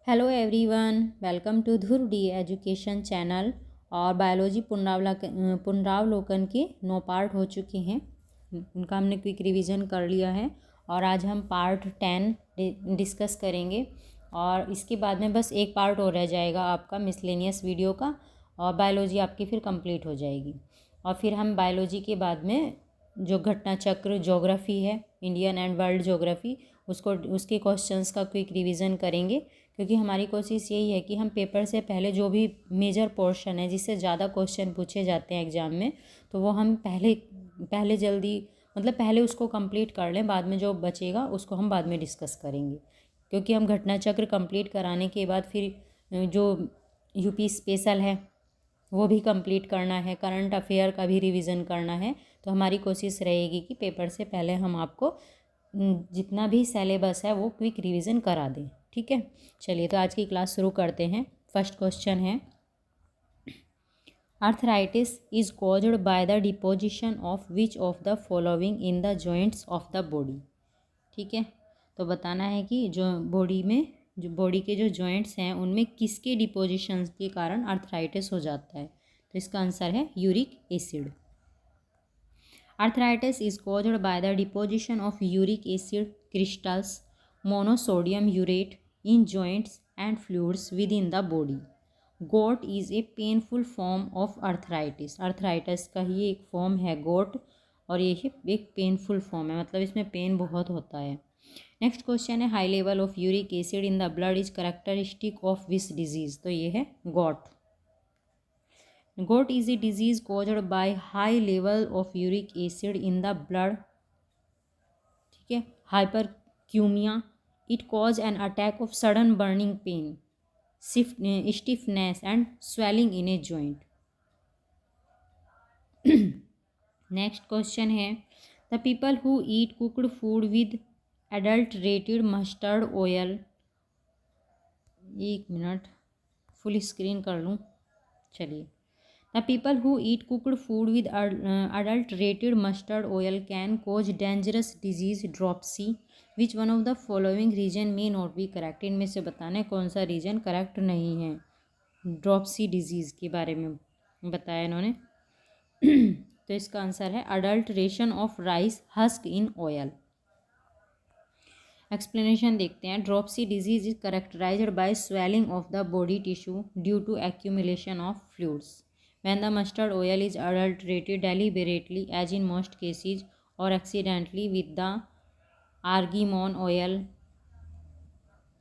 Hello everyone, welcome to Dhruv D education channel. और biology पुनरावलोकन के 9 पार्ट हो चुके हैं। उनका हमने क्विक रिवीजन कर लिया है और आज हम पार्ट 10 डिस्कस करेंगे। और इसके बाद में बस एक पार्ट और रह जाएगा आपका मिसलेनियस वीडियो का, और बायोलॉजी आपकी फिर कंप्लीट हो जाएगी। और फिर हम बायोलॉजी के बाद में जो घटना चक्र ज्योग्राफी है, इंडियन एंड वर्ल्ड ज्योग्राफी, उसके क्वेश्चंस का क्विक रिवीजन करेंगे। क्योंकि हमारी कोशिश यही है कि हम पेपर से पहले जो भी मेजर पोर्शन है जिससे ज़्यादा क्वेश्चन पूछे जाते हैं एग्ज़ाम में, तो वो हम पहले जल्दी पहले उसको कंप्लीट कर लें। बाद में जो बचेगा उसको हम बाद में डिस्कस करेंगे। क्योंकि हम घटना चक्र कंप्लीट कराने के बाद फिर जो यूपी स्पेशल है वो भी कंप्लीट करना है, करंट अफेयर का भी रिवीजन करना है। तो हमारी कोशिश रहेगी कि पेपर से पहले हम आपको जितना भी सिलेबस है वो क्विक रिवीजन करा दें। ठीक है, चलिए तो आज की क्लास शुरू करते हैं। फर्स्ट क्वेश्चन है, arthritis is caused by the deposition of which of the following in the joints of the body. ठीक है, तो बताना है कि जो बॉडी के जो जॉइंट्स हैं उनमें किसके डिपोजिशन के कारण आर्थराइटिस हो जाता है। तो इसका आंसर है uric acid. Arthritis is caused by the deposition of uric acid crystals, monosodium urate, in joints and fluids within the body. Gout is a painful form of arthritis. Arthritis का ही एक form है गोट, और ये एक painful form है, मतलब इसमें pen बहुत होता है। नेक्स्ट क्वेश्चन है, high level of uric acid in the blood is characteristic of which disease. तो ये है गोट। Gout is a disease caused by high level of uric acid in the blood. ठीक है, hypercemia. It cause an attack of sudden burning pain, stiffness and swelling in a joint. Next question है, the people who eat cooked food with adulterated mustard oil. एक minute full screen कर लूँ, चलिए। The people who eat cooked food with adulterated mustard oil can cause dangerous disease dropsy. Which one of the following reason may not be correct? इनमें से बताना है कौन सा रीजन करेक्ट नहीं है। ड्रॉप्सी डिजीज़ के बारे में बताया इन्होंने। तो इसका आंसर है adulteration of rice husk in oil. Explanation देखते हैं। Dropsy disease is characterized by swelling of the body tissue due to accumulation of fluids when the mustard oil is adulterated deliberately, as in most cases, or accidentally with the argemone oil.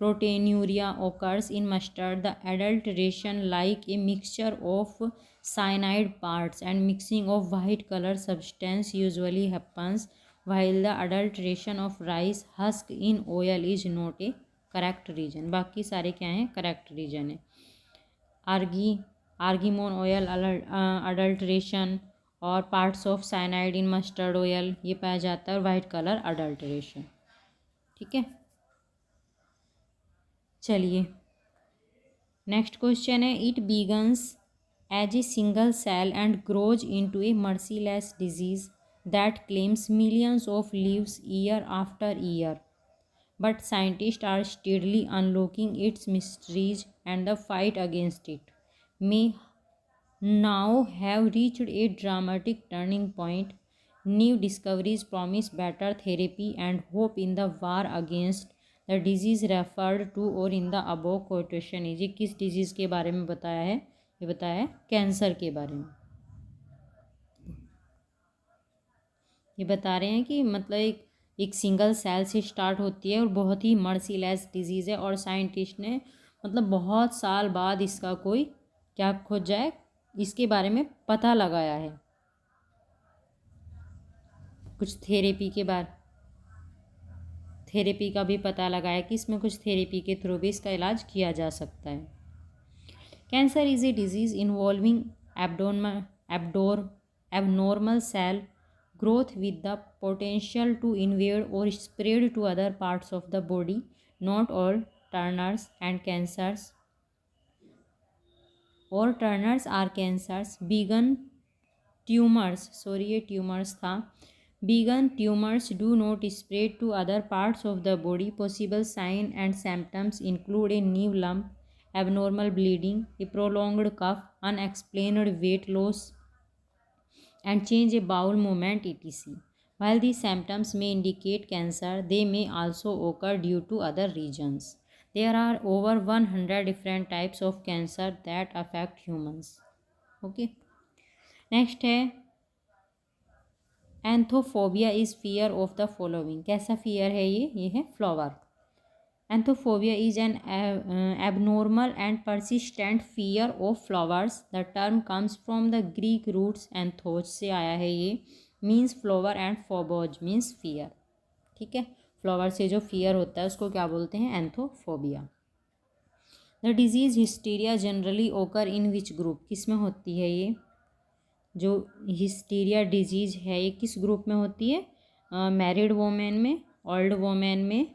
Proteinuria occurs in mustard. The adulteration, like a mixture of cyanide parts and mixing of white color substance, usually happens, while the adulteration of rice husk in oil is not a correct reason. बाकी सारे क्या हैं, correct reason है। आर्गीमोन oil adulteration और parts of cyanide in mustard oil ये पाया जाता है, और वाइट कलर अडल्ट्रेशन। ठीक है, चलिए नेक्स्ट क्वेश्चन है, it begins as a single cell and grows into a merciless disease that claims millions of lives year after year, but scientist are steadily unlocking its mysteries and the fight against it may now have reached a dramatic turning point. New discoveries promise better therapy and hope in the war against the disease referred to or in the above quotation is। ये किस disease के बारे में बताया है? ये बताया है कैंसर के बारे में। ये बता रहे हैं कि मतलब एक सिंगल सेल से स्टार्ट होती है और बहुत ही मर्सीलेस डिजीज़ है, और साइंटिस्ट ने बहुत साल बाद इसका कोई क्या खोज जाए, इसके बारे में पता लगाया है। कुछ थेरेपी का भी पता लगाया कि इसमें कुछ थेरेपी के थ्रू भी इसका इलाज किया जा सकता है। Cancer is a disease involving abnormal cell growth with the potential to invade or spread to other parts of the body. Not all tumours and cancers or tumours are cancers. Benign tumours, sorry ये tumours था। Benign tumors do not spread to other parts of the body. Possible signs and symptoms include a new lump, abnormal bleeding, a prolonged cough, unexplained weight loss, and change in bowel movement, etc. While these symptoms may indicate cancer, they may also occur due to other reasons. There are over 100 different types of cancer that affect humans. Okay. Next है anthophobia is fear of the following. कैसा fear है ये है flower. Anthophobia is an abnormal and persistent fear of flowers. The term comes from the Greek roots anthos से आया है ये. Means flower and phobos means fear. ठीक है, फ्लावर से जो फियर होता है उसको क्या बोलते हैं? Anthophobia. The disease hysteria generally ओकर इन विच ग्रुप. किस में होती है ये जो हिस्टीरिया डिजीज़ है? ये किस ग्रुप में होती है? मैरिड वोमेन में, ओल्ड वोमेन में,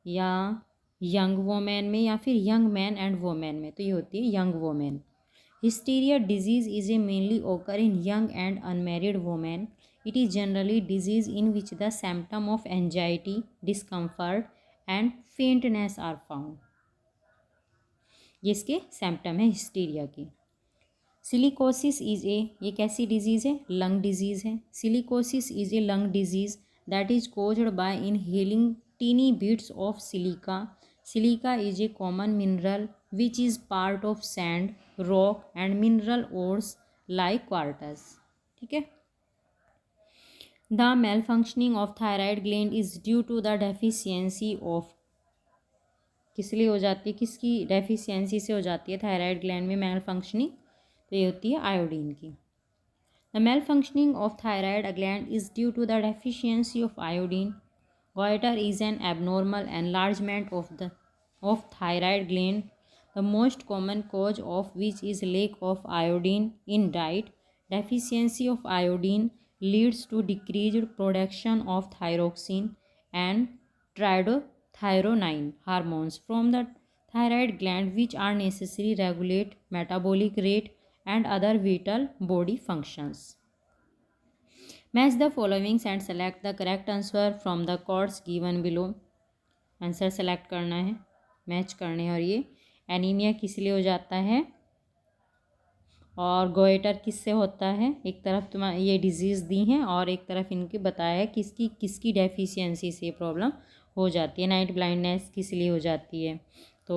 या यंग वोमेन में, या फिर यंग मैन एंड वोमेन में. तो ये होती है young women. Hysteria disease is a mainly occur in young and unmarried women. It is generally disease in which the symptom of anxiety, discomfort and faintness are found. ये इसके symptom है hysteria के. Silicosis is ये कैसी disease है? Lung disease है. Silicosis is a lung disease that is caused by inhaling tiny bits of silica. Silica is a common mineral which is part of sand, rock and mineral ores like quartz. ठीक है. The malfunctioning of thyroid gland is due to the deficiency of. किस लिए हो जाती है? किसकी deficiency से हो जाती है थायराइड ग्लैंड में मेल फंक्शनिंग? तो ये होती है आयोडीन की. The malfunctioning of thyroid gland is due to the deficiency of iodine. Goiter is an abnormal enlargement of thyroid gland, the most common cause of which is lack of iodine in diet. Deficiency of iodine leads to decreased production of thyroxine and tryptophan hormones from the thyroid gland, which are necessary regulate metabolic rate and other vital body functions. Match the following and select the correct answer from the codes given below. Answer select करना है, match करने हैं. और ये anaemia किस लिए हो जाता है और गोइटर किससे होता है? एक तरफ तुम्हारा ये डिजीज़ दी हैं और एक तरफ इनके बताया है किसकी डेफिशिएंसी से प्रॉब्लम हो जाती है. नाइट ब्लाइंडनेस किस लिए हो जाती है? तो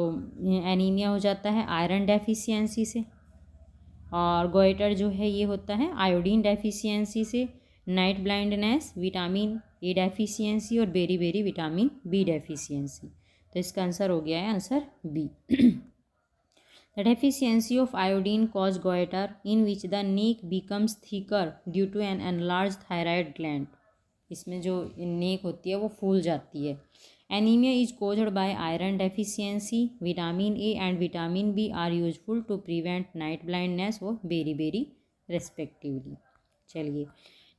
एनीमिया हो जाता है आयरन डेफिशिएंसी से, और गोइटर जो है ये होता है आयोडीन डेफिशिएंसी से. Night blindness vitamin A deficiency और बेरी विटामिन बी डेफिशिएंसी. तो इसका आंसर हो गया है answer B. The deficiency of iodine cause goiter in which the neck becomes thicker due to an enlarged thyroid gland. इसमें जो नेक होती है वो फूल जाती है. Anemia is caused by iron deficiency. Vitamin A and vitamin B are useful to prevent night blindness or beriberi respectively. चलिए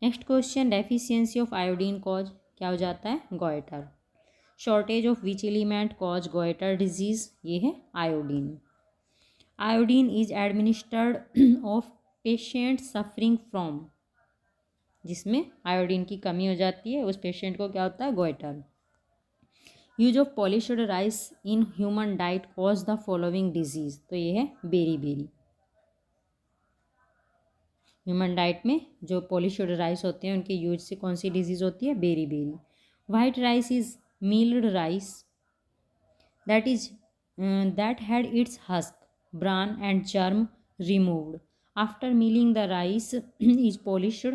next question. Deficiency of iodine cause क्या हो जाता है? Goitre. Shortage of which element cause goitre disease? ये है iodine. Iodine is administered of patient suffering from, जिसमें iodine की कमी हो जाती है उस पेशेंट को क्या होता है? Goitre. Use of polished rice in human diet cause the following disease. तो ये है बेरी. ह्यूमन डाइट में जो पॉलिश्ड राइस होते हैं उनके यूज से कौन सी डिजीज होती है? Beri. White rice is milled rice that had its husk, bran and germ removed. After milling, the rice is polished,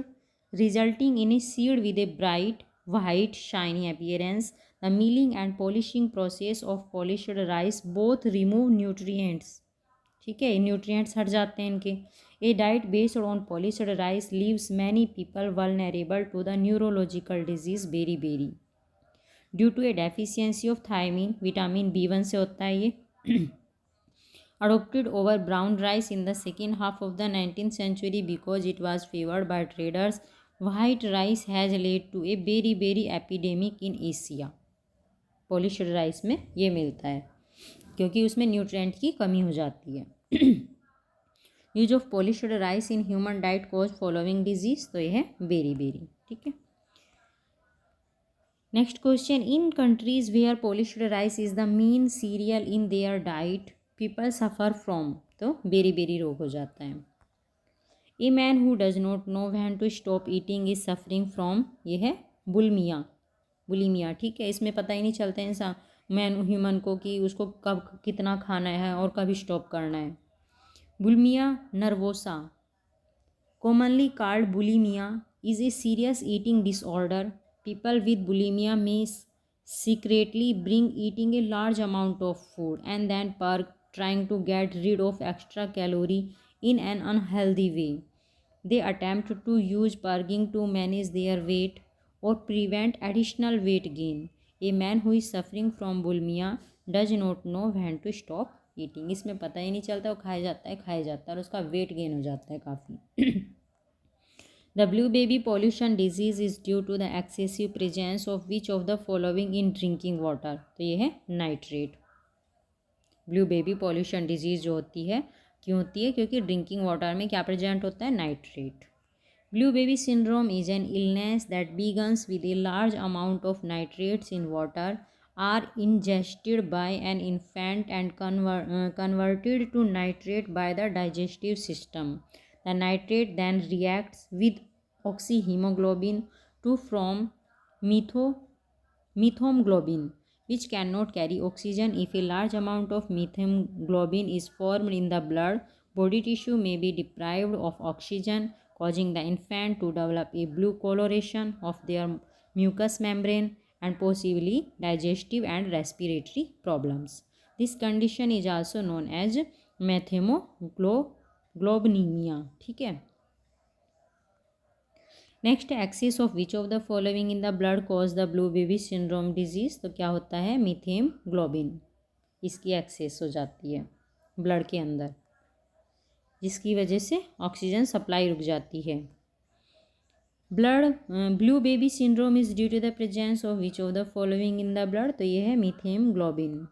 resulting in a seed with a bright, white, shiny appearance. The milling and polishing process of polished rice both remove nutrients. ठीक है, nutrients हट जाते हैं इनके. A diet based on polished rice leaves many people vulnerable to the neurological disease beriberi due to a deficiency of thiamine. Vitamin B1 से होता है ये. Adopted over brown rice in the second half of the 19th century because it was favored by traders. White rice has led to a beriberi epidemic in Asia. Polished rice में ये मिलता है क्योंकि उसमें न्यूट्रिएंट की कमी हो जाती है. Use of polished rice in human diet cause following disease. तो ये है बेरी. ठीक है. Next question, in countries where polished rice is the main cereal in their diet people suffer from, तो बेरी बेरी रोग हो जाता है। A man who does not know when to stop eating is suffering from, ये है bulimia, bulimia, ठीक है। इसमें पता ही नहीं चलता इंसान ह्यूमन को कि उसको कब कितना खाना है और कब स्टॉप करना है। Bulimia nervosa, commonly called bulimia, is a serious eating disorder. People with bulimia may secretly bring eating a large amount of food and then purge, trying to get rid of extra calorie in an unhealthy way. They attempt to use purging to manage their weight or prevent additional weight gain. A man who is suffering from bulimia does not know when to stop eating. इसमें पता ही नहीं चलता, वो खाया जाता है और उसका वेट गेन हो जाता है काफ़ी। The blue baby pollution disease is due to the excessive presence of which of the following in drinking water, तो ये है nitrate. Blue baby pollution disease जो होती है क्यों होती है, क्योंकि ड्रिंकिंग वाटर में क्या प्रेजेंट होता है, nitrate. Blue baby syndrome is an illness that begins with a large amount of nitrates in water are ingested by an infant and converted to nitrate by the digestive system. The nitrate then reacts with oxyhemoglobin to form methemoglobin, which cannot carry oxygen. If a large amount of methemoglobin is formed in the blood, body tissue may be deprived of oxygen, causing the infant to develop a blue coloration of their mucous membrane and possibly digestive and respiratory problems. This condition is also known as methemoglobinemia, ठीक है। Next, excess of which of the following in the blood cause the blue baby syndrome disease, तो क्या होता है, मीथेमोग्लोबिन, इसकी access हो जाती है ब्लड के अंदर, जिसकी वजह से ऑक्सीजन सप्लाई रुक जाती है। Blue baby syndrome is due to the presence of which of the following in the blood, तो ये है methaemoglobin.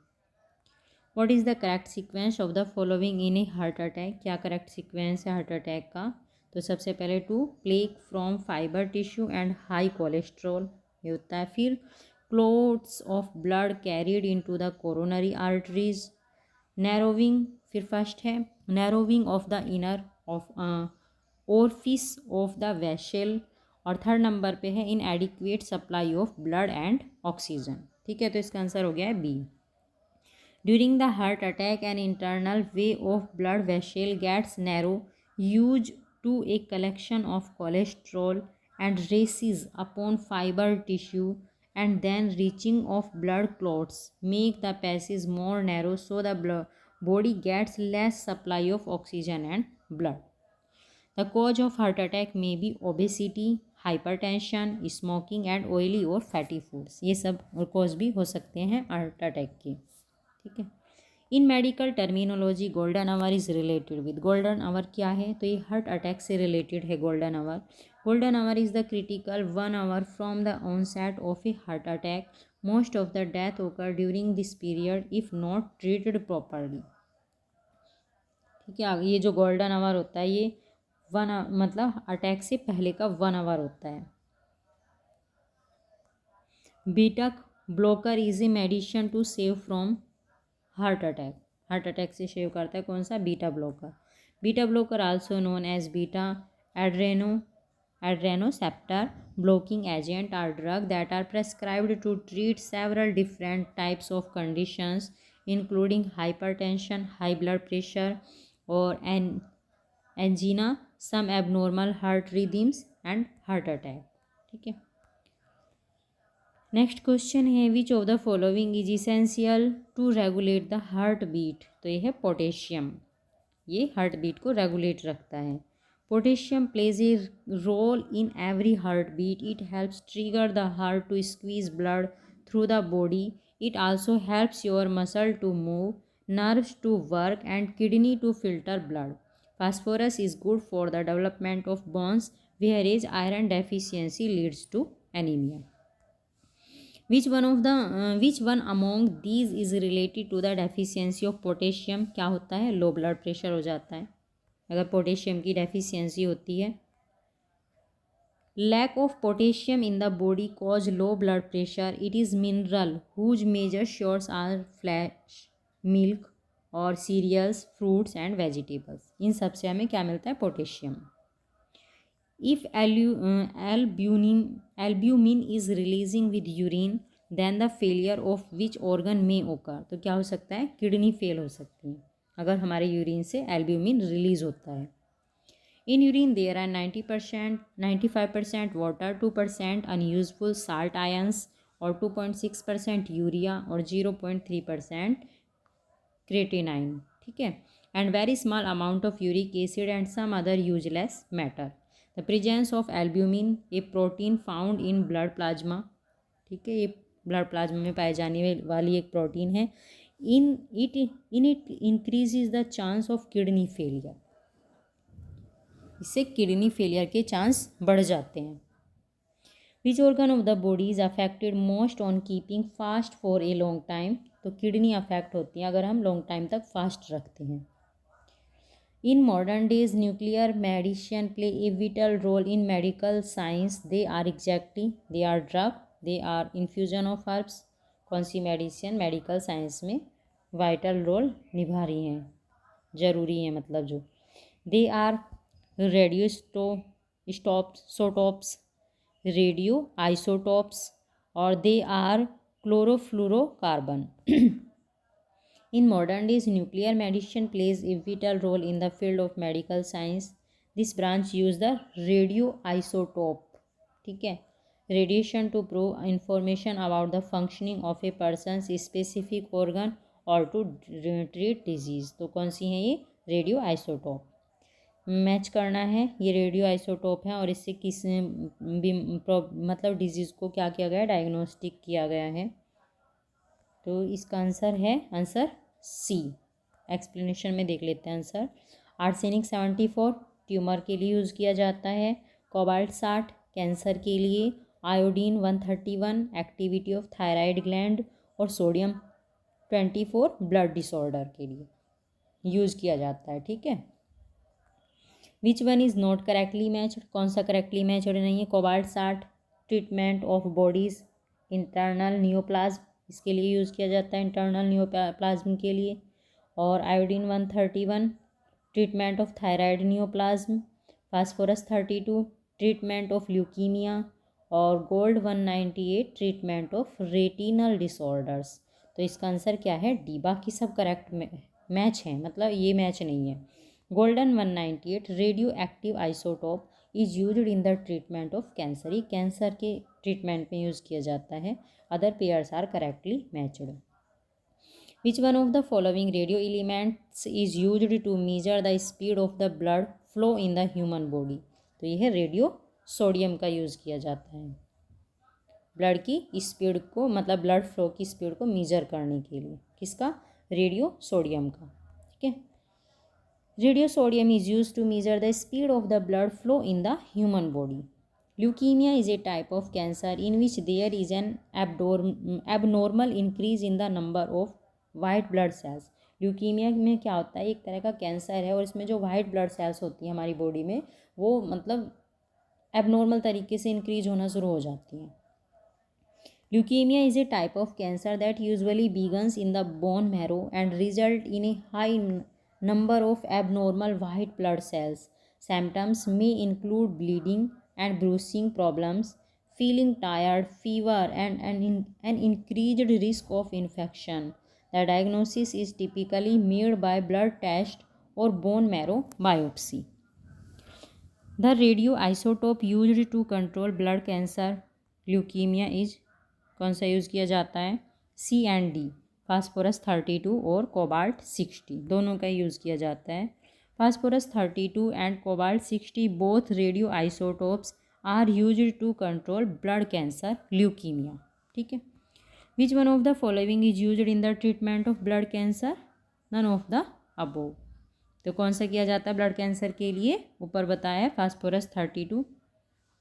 What is the correct sequence of the following in a heart attack, क्या correct sequence है heart attack का, तो सबसे पहले 2 plaque from fibre tissue and high cholesterol, ये होता है। फिर clots of blood carried into the coronary arteries, narrowing, फिर फर्स्ट है नैरोविंग of the inner of orifice of the vessel, और थर्ड नंबर पे है inadequate supply of blood and oxygen, ठीक है। तो इसका आंसर हो गया है B. During the heart attack an internal way of blood vessel gets narrow use to a collection of cholesterol and races upon fiber tissue, and then reaching of blood clots make the passage more narrow, so the body gets less supply of oxygen and blood. The cause of heart attack may be obesity, hypertension, smoking and oily or fatty foods. ये सब cause भी हो सकते हैं heart attack के, ठीक है। In medical terminology golden hour is related with, golden hour क्या है, तो ये हार्ट अटैक से रिलेटेड है golden hour. Golden hour is the critical 1 hour from the onset of a heart attack. Most of the death occur during this period if not treated properly, ठीक है। ये जो गोल्डन आवर होता है ये मतलब अटैक से पहले का 1 आवर होता है। Beta blocker is a medicine to save from heart attack, heart attack से सेव करता है कौन सा, beta blocker. Beta blocker also known as beta adrenoceptor blocking agent are drugs that are prescribed to treat several different types of conditions including hypertension, high blood pressure or angina, some abnormal heart rhythms and heart attack, ठीक है। Next question है which of the following is essential to regulate the heart beat, तो ये है potassium, ये heart beat को regulate रखता है। Potassium plays a role in every heart beat, it helps trigger the heart to squeeze blood through the body, it also helps your muscle to move, nerves to work and kidney to filter blood. Phosphorus is good for the development of bones, whereas iron deficiency leads to anemia. Which one among these is related to the deficiency of potassium, क्या होता है, low blood pressure हो जाता है अगर potassium की deficiency होती है। lack of potassium in the body cause low blood pressure. It is mineral whose major source are flesh, milk और cereals, fruits and vegetables. इन सबसे हमें क्या मिलता है? Potassium. If albumin is releasing with urine, then the failure of which organ may occur. तो क्या हो सकता है? किडनी फेल हो सकती है अगर हमारे यूरिन से एल्ब्यूमिन रिलीज होता है. In urine there are 90%, 95% water, 2% unuseful salt ions और 2.6% यूरिया और 0.3% creatinine. ठीक है. And very small amount of uric acid and some other useless matter. The presence of albumin, a protein found in blood plasma. ठीक है, ये blood plasma में पाए जाने वाली एक प्रोटीन है. In it increases the chance of kidney failure. इससे किडनी फेलियर के चांस बढ़ जाते हैं. Which organ of the body is affected most on keeping fast for a long time. तो किडनी अफेक्ट होती है अगर हम लॉन्ग टाइम तक फास्ट रखते हैं. In modern days, nuclear medicine play a vital role in medical science. They are drug, they are infusion of herbs. कौन सी मेडिसिन मेडिकल साइंस में वाइटल रोल निभा रही हैं, ज़रूरी हैं मतलब जो. They are isotopes, radio isotopes और they are chlorofluorocarbon. In modern days, nuclear medicine plays a vital role in the field of medical science. This branch uses the radioisotope, ठीक है, radiation to prove information about the functioning of a person's specific organ or to treat disease. तो कौन सी हैं ये? Radio isotope. Match करना है, ये रेडियो आइसोटोप है और इससे किस मतलब डिजीज़ को क्या किया गया? डायग्नोस्टिक किया गया है. तो इसका आंसर है आंसर सी. एक्सप्लेनेशन में देख लेते हैं आंसर. आर्सेनिक 74 ट्यूमर के लिए यूज़ किया जाता है. कोबाल्ट 60 कैंसर के लिए. Iodine 131 activity of thyroid gland और सोडियम 24 ब्लड डिसऑर्डर के लिए यूज़ किया जाता है. ठीक है. Which one is not correctly matched. कौन सा करेक्टली मैच्ड नहीं है? Cobalt 60 treatment of bodies internal neoplasm, इसके लिए यूज़ किया जाता है इंटरनल नियोप्लाज्म के लिए. और iodine 131 treatment of thyroid neoplasm. Phosphorus 32 treatment of leukaemia और gold 198 treatment of retinal disorders. तो इसका आंसर क्या है? डी. बाकी सब करेक्ट मैच हैं, मतलब ये मैच नहीं है. Golden 198 radioactive isotope is used in the treatment of cancer. ये कैंसर के ट्रीटमेंट में यूज़ किया जाता है. Other pairs are correctly matched. Which one of the following radio elements is used to measure the speed of the blood flow in the human body. तो यह है radio sodium का use किया जाता है ब्लड की स्पीड को, मतलब ब्लड फ्लो की स्पीड को मेजर करने के लिए. किसका? रेडियो सोडियम का. ठीक है. Radio sodium is use to measure the speed of the blood flow in the human body. Leukemia is a type of cancer in which there is an abnormal increase in the number of white blood cells. Leukaemia में क्या होता है? एक तरह का cancer है और इसमें जो वाइट ब्लड सेल्स होती हैं हमारी बॉडी में, वो मतलब एबनॉर्मल तरीके से इंक्रीज होना शुरू हो जाती हैं. Leukemia is a type of cancer that usually begins in the bone marrow and result in a high number of abnormal white blood cells. Symptoms may include bleeding and bruising problems, feeling tired, fever, and an increased risk of infection. The diagnosis is typically made by blood test or bone marrow biopsy. The radioisotope used to control blood cancer leukemia is कौन सा use किया जाता है? सी and D. Phosphorus 32 और cobalt 60 दोनों का use किया जाता है. Phosphorus 32 and cobalt 60 both radio isotopes are used to control blood cancer leukaemia. ठीक है. Which one of the following is used in the treatment of blood cancer? None of the above. तो कौन सा किया जाता है ब्लड कैंसर के लिए? ऊपर बताया है फास्फोरस 32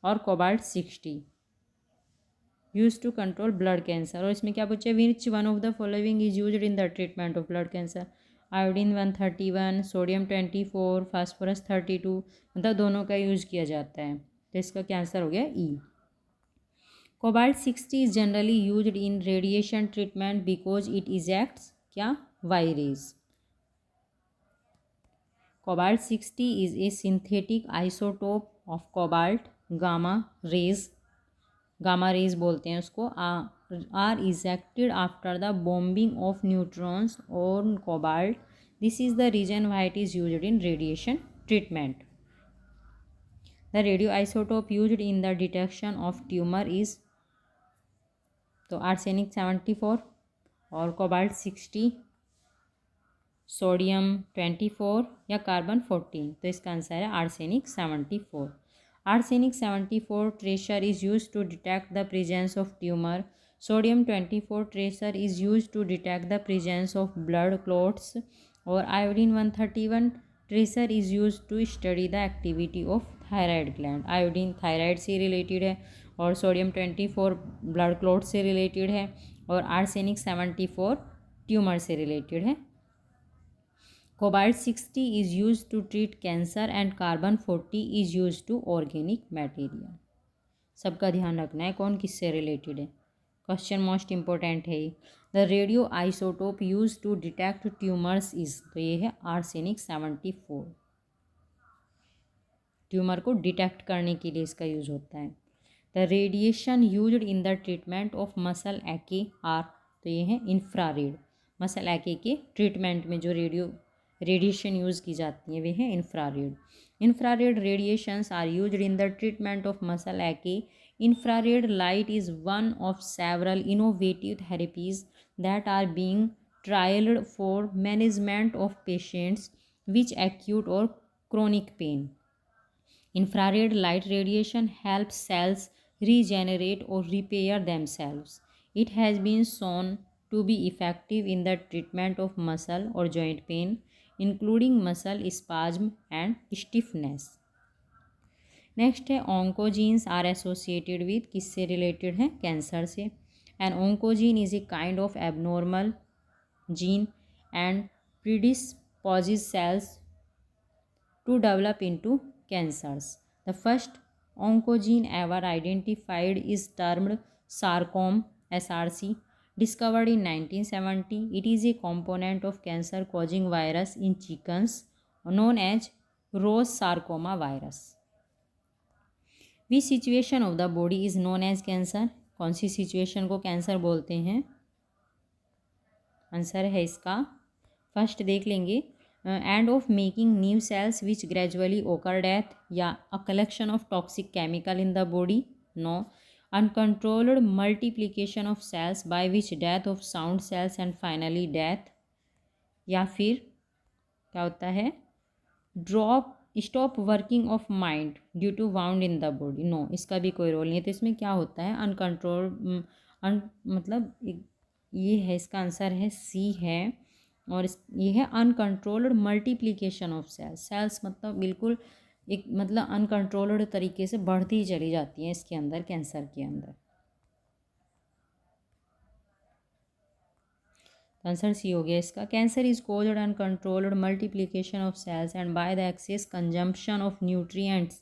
और cobalt 60 use to control blood cancer. और इसमें क्या पूछा है? Which one of the following is used in the treatment of blood cancer? Iodine 131, sodium 24, phosphorus 32, मतलब दोनों का यूज़ किया जाता है. तो इसका क्या आंसर हो गया E. Cobalt 60 is generally used in radiation treatment because it ejects क्या Y rays. Cobalt 60 is a synthetic isotope of cobalt gamma rays, gamma rays बोलते हैं उसको, are ejected after the bombing of neutrons on cobalt. This is the reason why it is used in radiation treatment. The radio isotope used in the detection of tumour is, तो arsenic 74 और cobalt 60, sodium 24 या carbon 14, तो इसका answer है arsenic 74। Arsenic 74 tracer is use to detect the presence of tumour. Sodium 24 tracer is use to detect the presence of blood clots. और iodine 131 tracer is use to study the activity of thyroid gland. Iodine thyroid से related है और sodium 24 blood clot से related है और arsenic 74 tumour से related है। Cobalt 60 is used to treat cancer and carbon 40 is used to organic material। सबका ध्यान रखना है कौन किससे रिलेटेड है, क्वेश्चन मोस्ट इम्पोर्टेंट है। The radio isotope use to detect tumours is, तो ये है आर्सेनिक 74, ट्यूमर को डिटेक्ट करने के लिए इसका यूज होता है। The radiation used in the treatment of muscle ache are, तो ये है इंफ्रारेड। मसल एके के ट्रीटमेंट में जो रेडिएशन यूज़ की जाती हैं वे हैं infrared. Infrared radiations are used in the treatment of muscle ache. Infrared light is one of several innovative therapies that are being trialled for management of patients which acute or chronic pain. Infrared light radiation helps cells regenerate or repair themselves. It has been shown to be effective in the treatment of muscle or joint pain, including muscle spasm and stiffness. Next है oncogenes are associated with, किससे related है, cancer से। An oncogene is a kind of abnormal gene and predisposes cells to develop into cancers. The first oncogene ever identified is termed sarcom, SRC, discovered in 1970. It is a component of cancer-causing virus in chickens known as Ross sarcoma virus. Which situation of the body is known as cancer? कौन सी situation को cancer बोलते हैं? Answer है इसका, first देख लेंगे, end of making new cells which gradually occur death, या a collection of toxic chemical in the body, no. Uncontrolled multiplication of cells by which death of sound cells and finally death, या फिर क्या होता है, stop working of mind due to wound in the body, no, इसका भी कोई role नहीं है। तो इसमें क्या होता है, अनकंट्रोल मतलब ये है, इसका आंसर है सी है। और ये है अनकंट्रोल्ड मल्टीप्लिकेशन ऑफ सेल्स मतलब बिल्कुल एक मतलब अनकंट्रोल्ड तरीके से बढ़ती ही चली जाती हैं इसके अंदर, कैंसर के अंदर। आंसर सी हो गया इसका। Cancer is caused uncontrolled multiplication of cells and by the excess consumption of nutrients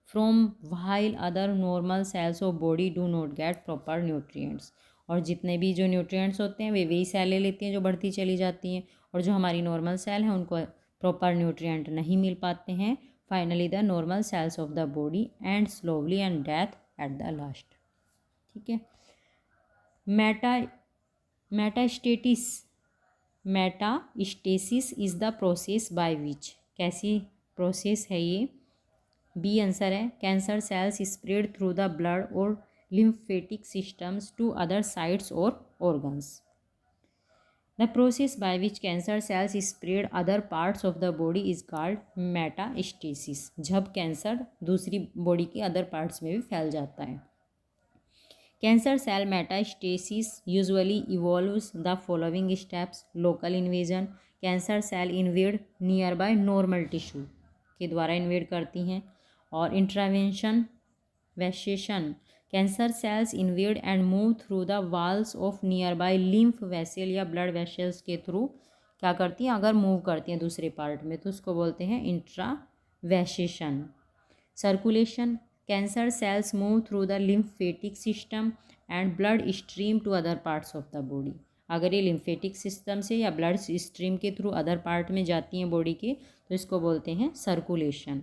from while other normal cells of body do not get proper nutrients. और जितने भी जो न्यूट्रिएंट्स होते हैं वे वही सेलें लेती हैं जो बढ़ती चली जाती हैं, और जो हमारी नॉर्मल सेल हैं उनको प्रॉपर न्यूट्रिएंट नहीं मिल पाते हैं। Finally the normal cells of the body and slowly and death at the last. ठीक है। Metastasis is the process by which, कैसी प्रोसेस है ये? बी आंसर है, cancer cells spread through the blood और lymphatic systems to other sites or organs. The process by which cancer cells spread other parts of the body is called metastasis. जब cancer दूसरी body के other parts में भी फैल जाता है। Cancer cell metastasis usually evolves the following steps. Local invasion, cancer cell invade nearby normal tissue के द्वारा इन्वेड करती हैं। और intravasation, cancer cells invade and move through the walls of nearby lymph vessel या blood vessels के through क्या करती हैं, अगर मूव करती हैं दूसरे पार्ट में तो उसको बोलते हैं intravasation. Circulation, cancer cells move through the lymphatic system and blood stream to other parts of the body. अगर ये लिम्फेटिक सिस्टम से या ब्लड स्ट्रीम के थ्रू अदर पार्ट में जाती हैं बॉडी के, तो इसको बोलते हैं circulation.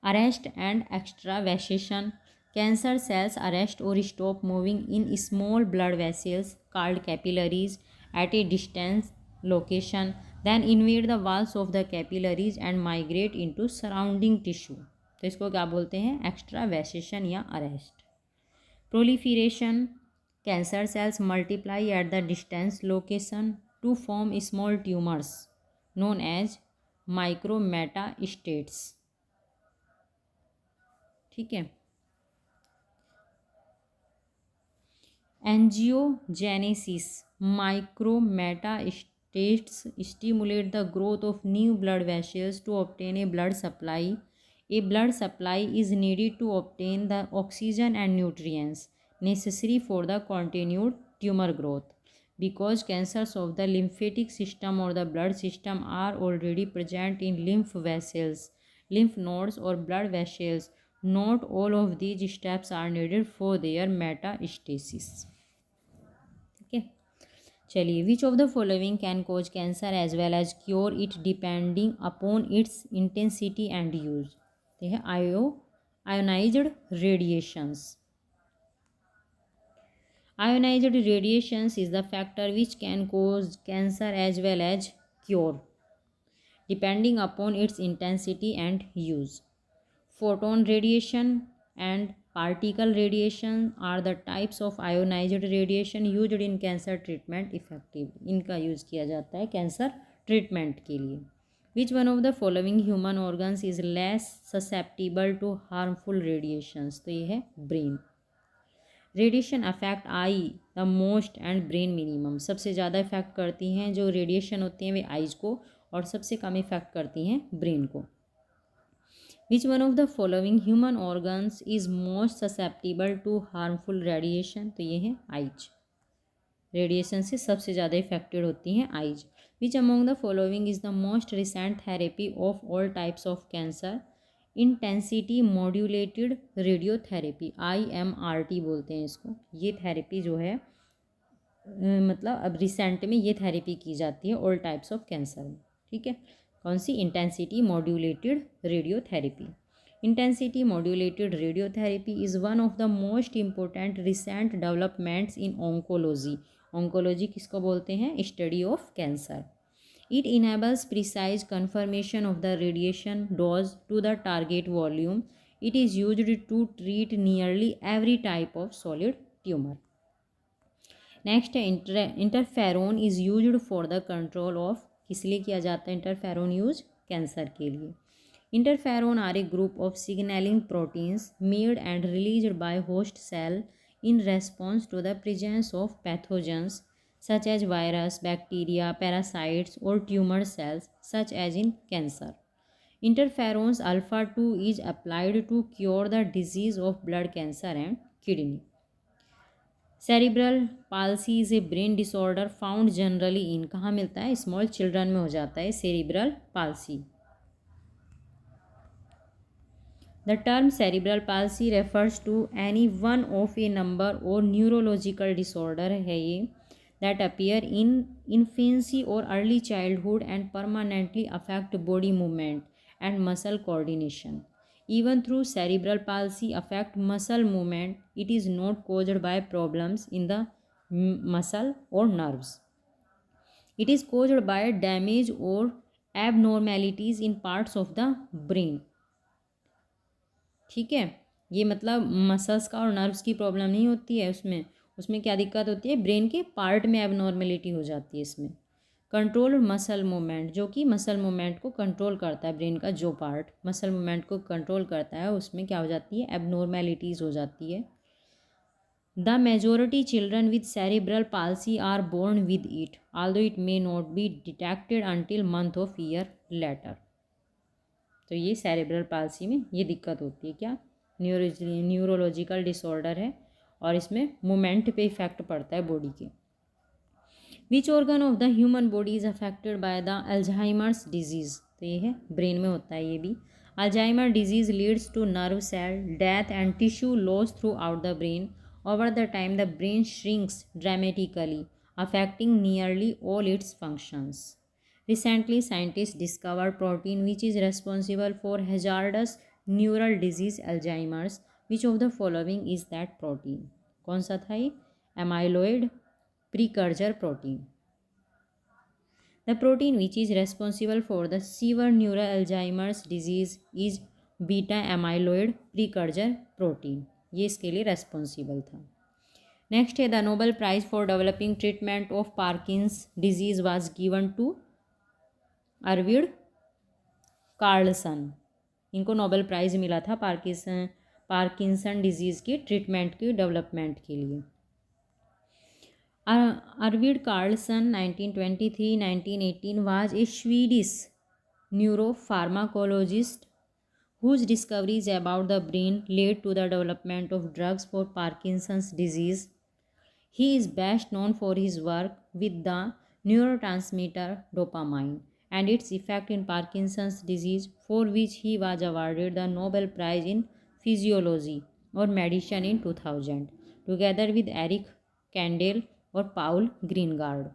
Arrest and extravasation, cancer cells arrest or stop moving in small blood vessels called capillaries at a distance location, then invade the walls of the capillaries and migrate into surrounding tissue. तो इसको क्या बोलते हैं? Extravasation या arrest. Proliferation, cancer cells multiply at the distance location to form small tumours known as micrometastases. ठीक है। Angiogenesis, micrometastases stimulate the growth of new blood vessels to obtain a blood supply. A blood supply is needed to obtain the oxygen and nutrients necessary for the continued tumor growth. Because cancers of the lymphatic system or the blood system are already present in lymph vessels, lymph nodes or blood vessels, not all of these steps are needed for their metastasis. ठीक है, चलिए, which of the following can cause cancer as well as cure it depending upon its intensity and use. है ionised radiations. Ionised radiations is the factor which can cause cancer as well as cure depending upon its intensity and use. Photon radiation and particle radiation are the types of ionised radiation used in cancer treatment effective. इनका use किया जाता है cancer treatment के लिए। Which one of the following human organs is less susceptible to harmful radiations? तो ये है brain. Radiation affect I the most and brain minimum. सबसे ज़्यादा इफेक्ट करती हैं जो रेडिएशन होती हैं वे आइज को, और सबसे कम इफेक्ट करती हैं ब्रेन को। Which one of the following human organs is most susceptible to harmful radiation? तो ये है आइज। रेडिएशन से सबसे ज़्यादा इफेक्टेड होती हैं eyes. Which among the following is the most recent therapy of all types of cancer? Intensity modulated radiotherapy, IMRT बोलते हैं इसको। ये थेरेपी जो है मतलब अब रिसेंट में ये थेरेपी की जाती है ऑल टाइप्स ऑफ कैंसर में। ठीक है, कौन सी? Intensity modulated radiotherapy. Intensity modulated radiotherapy is one of the most important recent developments in oncology. Oncology किसको बोलते हैं? Study of cancer. It enables precise confirmation of the radiation dose to the target volume. It is used to treat nearly every type of solid tumor. Next, interferon is used for the control of, किस लिए किया जाता है interferon use? Cancer के लिए। Interferon are a group of signaling proteins made and released by host cell in response to the presence of pathogens such as virus, bacteria, parasites or tumor cells such as in cancer. Interferons alpha 2 is applied to cure the disease of blood cancer and kidney. Cerebral palsy is a brain disorder found generally in, कहाँ मिलता है? Small children में हो जाता है cerebral palsy. The term cerebral palsy refers to any one of a number or neurological disorder है ये that appear in infancy or early childhood and permanently affect body movement and muscle coordination. Even though cerebral palsy affect muscle movement, it is not caused by problems in the muscle or nerves. It is caused by damage or abnormalities in parts of the brain. ठीक है, ये मतलब muscles का और nerves की problem नहीं होती है उसमें क्या दिक्कत होती है? ब्रेन के पार्ट में एबनॉर्मेलिटी हो जाती है इसमें। कंट्रोल मसल मूवमेंट, जो कि मसल मूवमेंट को कंट्रोल करता है, ब्रेन का जो पार्ट मसल मूवमेंट को कंट्रोल करता है उसमें क्या हो जाती है? एबनॉर्मेलिटीज़ हो जाती है। The majority children with cerebral palsy are born with it although it may not be detected until month of year later. तो ये सेरिब्रल पाल्सी में ये दिक्कत होती है, क्या? न्यूरोलॉजिकल डिसऑर्डर है और इसमें मूवमेंट पे इफेक्ट पड़ता है बॉडी के। Which organ of the human body is affected by the Alzheimer's disease? तो ये है ब्रेन में होता है ये भी। Alzheimer disease leads to nerve cell death and tissue loss throughout the brain. Over the time, the brain shrinks dramatically, affecting nearly all its functions. Recently, scientists discovered protein which is responsible for hazardous neural disease Alzheimer's. Which of the following is that protein? कौन सा था ये? Amyloid precursor protein. The protein which is responsible for the severe neural Alzheimer's disease is beta amyloid precursor protein. ये इसके लिए responsible था. Next है, the Nobel Prize for developing treatment of Parkinson's disease was given to Arvid Carlson. इनको Nobel prize मिला था Parkinson disease की treatment की डेवलपमेंट के लिए. Arvid Carlson 1923-1918 was a Swedish neuropharmacologist whose discoveries about the brain led to the development of drugs for Parkinson's disease. He is best known for his work with the neurotransmitter dopamine and its effect in Parkinson's disease, for which he was awarded the Nobel Prize in Physiology or Medicine in 2000, together with Eric Kandel और Paul Greengard.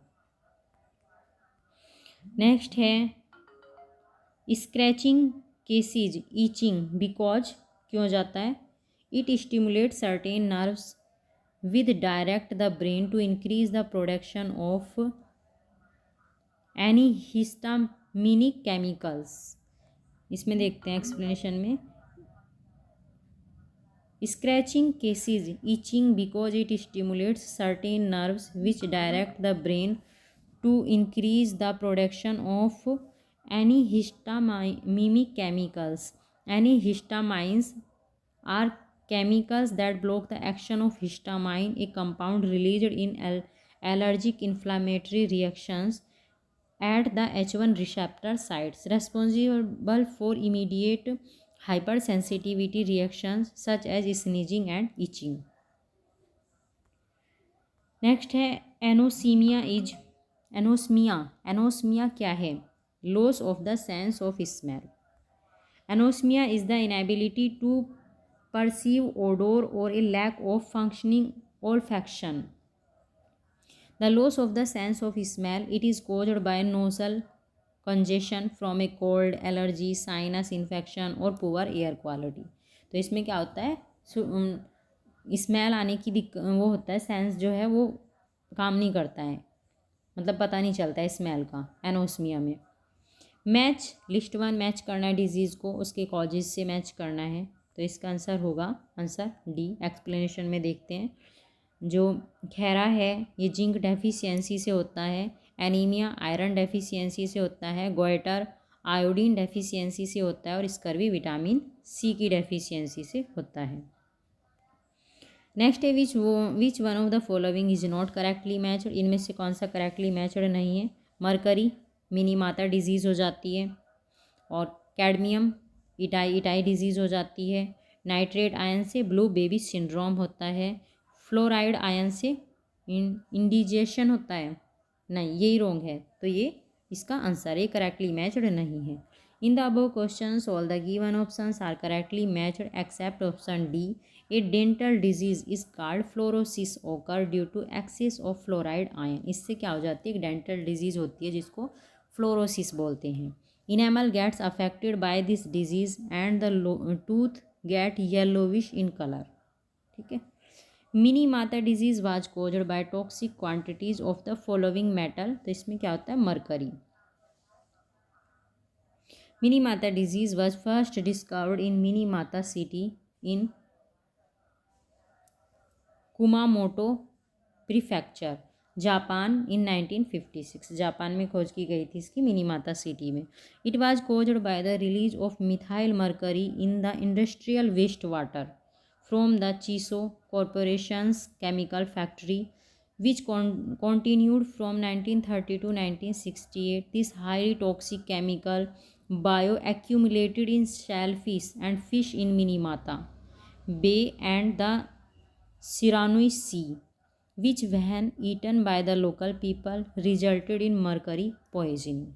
Next है, scratching causes itching because क्यों जाता है? It stimulate certain nerves with direct the brain to increase the production of antihistaminic chemicals. इसमें देखते हैं explanation में. Scratching causes itching because it stimulates certain nerves which direct the brain to increase the production of antihistaminic chemicals. Antihistamines are chemicals that block the action of histamine, a compound released in allergic inflammatory reactions at the H1 receptor sites, responsible for immediate hypersensitivity reactions such as sneezing and itching. Next है, anosmia क्या है? Loss of the sense of smell. Anosmia is the inability to perceive odour or a lack of functioning olfaction. The loss of the sense of smell, it is caused by nasal congestion from a cold, allergy, sinus infection और poor air quality. तो इसमें क्या होता है, smell आने की वो होता है, सेंस जो है वो काम नहीं करता है, मतलब पता नहीं चलता है स्मेल का एनोस्मिया में. मैच लिस्ट 1 मैच करना है डिजीज़ को उसके कॉजेज से मैच करना है. तो इसका आंसर होगा आंसर डी. एक्सप्लेनेशन में देखते हैं. जो खैरा है ये जिंक डेफिशिएंसी से होता है. एनीमिया आयरन डेफिशिएंसी से होता है. गोइटर आयोडीन डेफिशिएंसी से होता है. और स्कर्वी विटामिन सी की डेफिशिएंसी से होता है. नेक्स्ट है, which one of the following is not correctly matched. इनमें से कौन सा करेक्टली मैच्ड नहीं है? मरकरी मिनीमाता डिजीज़ हो जाती है. और कैडमियम इटाई डिजीज़ हो जाती है. नाइट्रेट आयन से ब्लू बेबी सिंड्रोम होता है. फ्लोराइड आयन से इंडिजेशन होता है. नहीं, यही रॉन्ग है. तो ये इसका आंसर है, करेक्टली मैच्ड नहीं है. In the above questions all the given options are correctly matched except option D. A dental disease is called fluorosis occur due to excess of fluoride ion. इससे क्या हो जाती है, एक डेंटल डिजीज होती है जिसको फ्लोरोसिस बोलते हैं. Enamel gets affected by this disease and the tooth get yellowish in colour. ठीक है. Minamata disease was caused by toxic quantities of the following metal. तो इसमें क्या होता है, mercury. Minamata disease was first discovered in Minamata city in Kumamoto prefecture Japan in 1956. Japan में खोज की गई थी इसकी मिनीमाता सिटी में. It was caused by the release of methyl mercury in the industrial waste water from the Chisso corporation's chemical factory which continued from 1930 to 1968. This highly toxic chemical bioaccumulated in shellfish and fish in Minamata Bay and the Siranui Sea, which when eaten by the local people resulted in mercury poisoning.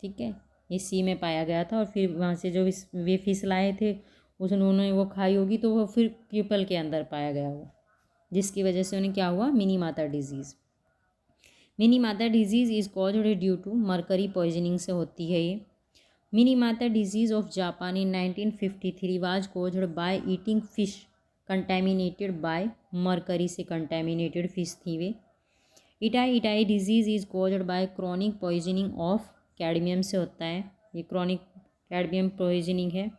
ठीक है. ये सी में पाया गया था और फिर वहाँ से जो वे फिश लाए थे उन्होंने वो खाई होगी तो वो फिर पीपल के अंदर पाया गया वो, जिसकी वजह से उन्हें क्या हुआ, Minamata disease. Minamata disease is caused due to mercury poisoning से होती है ये। Minamata disease of Japan in 1953 was caused by eating fish contaminated by mercury से कंटेमिनेटेड फिश थी वे। Itai itai disease is caused by chronic poisoning of cadmium से होता है, ये क्रॉनिक कैडमियम पॉइजनिंग है।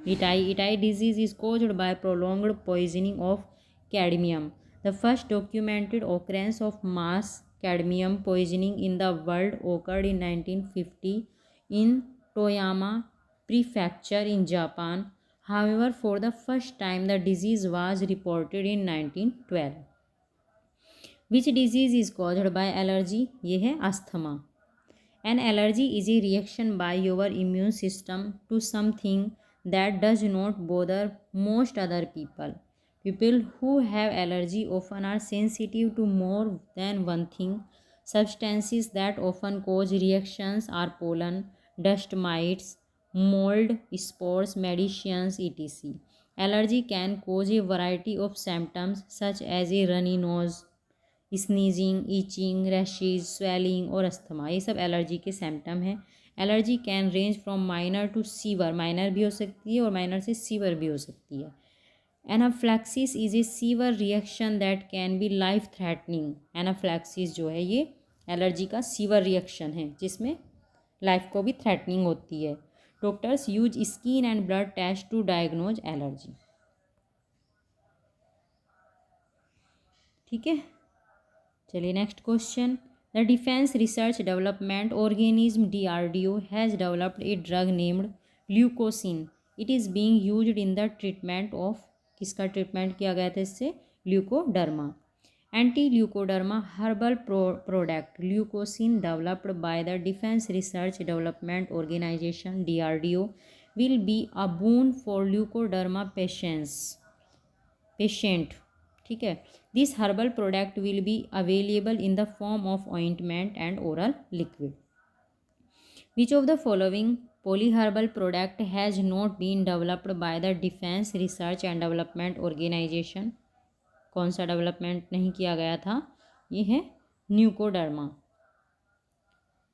Itai itai disease is caused by prolonged poisoning of cadmium. The first documented occurrence of mass cadmium poisoning in the world occurred in 1950 in Toyama Prefecture in Japan. However, for the first time the disease was reported in 1912. Which disease is caused by allergy? ये है asthma. An allergy is a reaction by your immune system to something that does not bother most other people. People who have allergy often are sensitive to more than one thing. Substances that often cause reactions are pollen, dust mites, mold, spores, medicines, etc. Allergy can cause a variety of symptoms such as a runny nose, sneezing, itching, rashes, swelling और asthma, ये सब allergy के symptom हैं। Allergy can range from minor to severe, minor भी हो सकती है और माइनर से सीवर भी हो सकती है। Anaphylaxis is a severe reaction that can be life threatening. Anaphylaxis जो है ये एलर्जी का सीवर रिएक्शन है जिसमें लाइफ को भी थ्रेटनिंग होती है। Doctors use skin and blood test to diagnose allergy. ठीक है, चलिए next question. The defence research development organism DRDO has developed a drug named Lukoskin. It is being used in the treatment of, किसका ट्रीटमेंट किया गया था इससे, leucoderma. Anti leucoderma herbal product Lukoskin developed by the defence research development organisation DRDO will be a boon for leucoderma patient. ठीक है, this herbal product will be available in the form of ointment and oral liquid. Which of the following polyherbal product has not been developed by the Defence Research and Development Organisation? कौन सा development नहीं किया गया था, ये है न्यूकोडर्मा,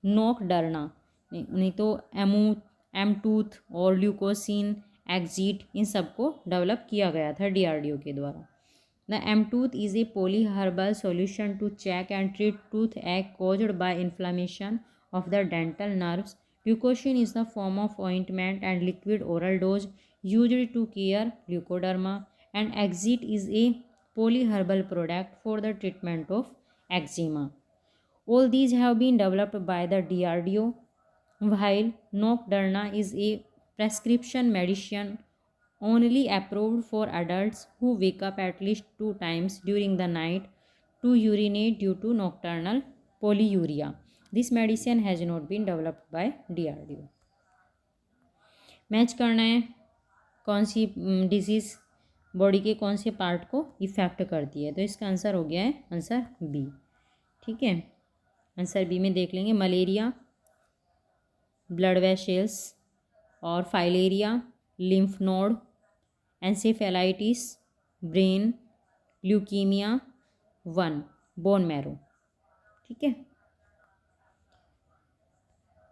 नोकडर्ना, नहीं तो एमटूथ और ल्यूकोसिन, एक्जिट, इन सबको डेवलप किया गया था DRDO के द्वारा। The M-tooth is a polyherbal solution to check and treat toothache caused by inflammation of the dental nerves. Leukosin is the form of ointment and liquid oral dose used to cure leukoderma, and Exit is a polyherbal product for the treatment of eczema. All these have been developed by the DRDO, while Noxdarna is a prescription medicine only approved for adults who wake up at least 2 times during the night to urinate due to nocturnal polyuria. This medicine has not been developed by DRDO. Match करना है कौन सी disease body के कौन से part को effect करती है, तो इसका आंसर हो गया है आंसर बी। ठीक है, आंसर बी में देख लेंगे, मलेरिया, ब्लड वेसल्स और filaria, lymph node, encephalitis, brain, leukaemia, 1 bone marrow. ठीक है,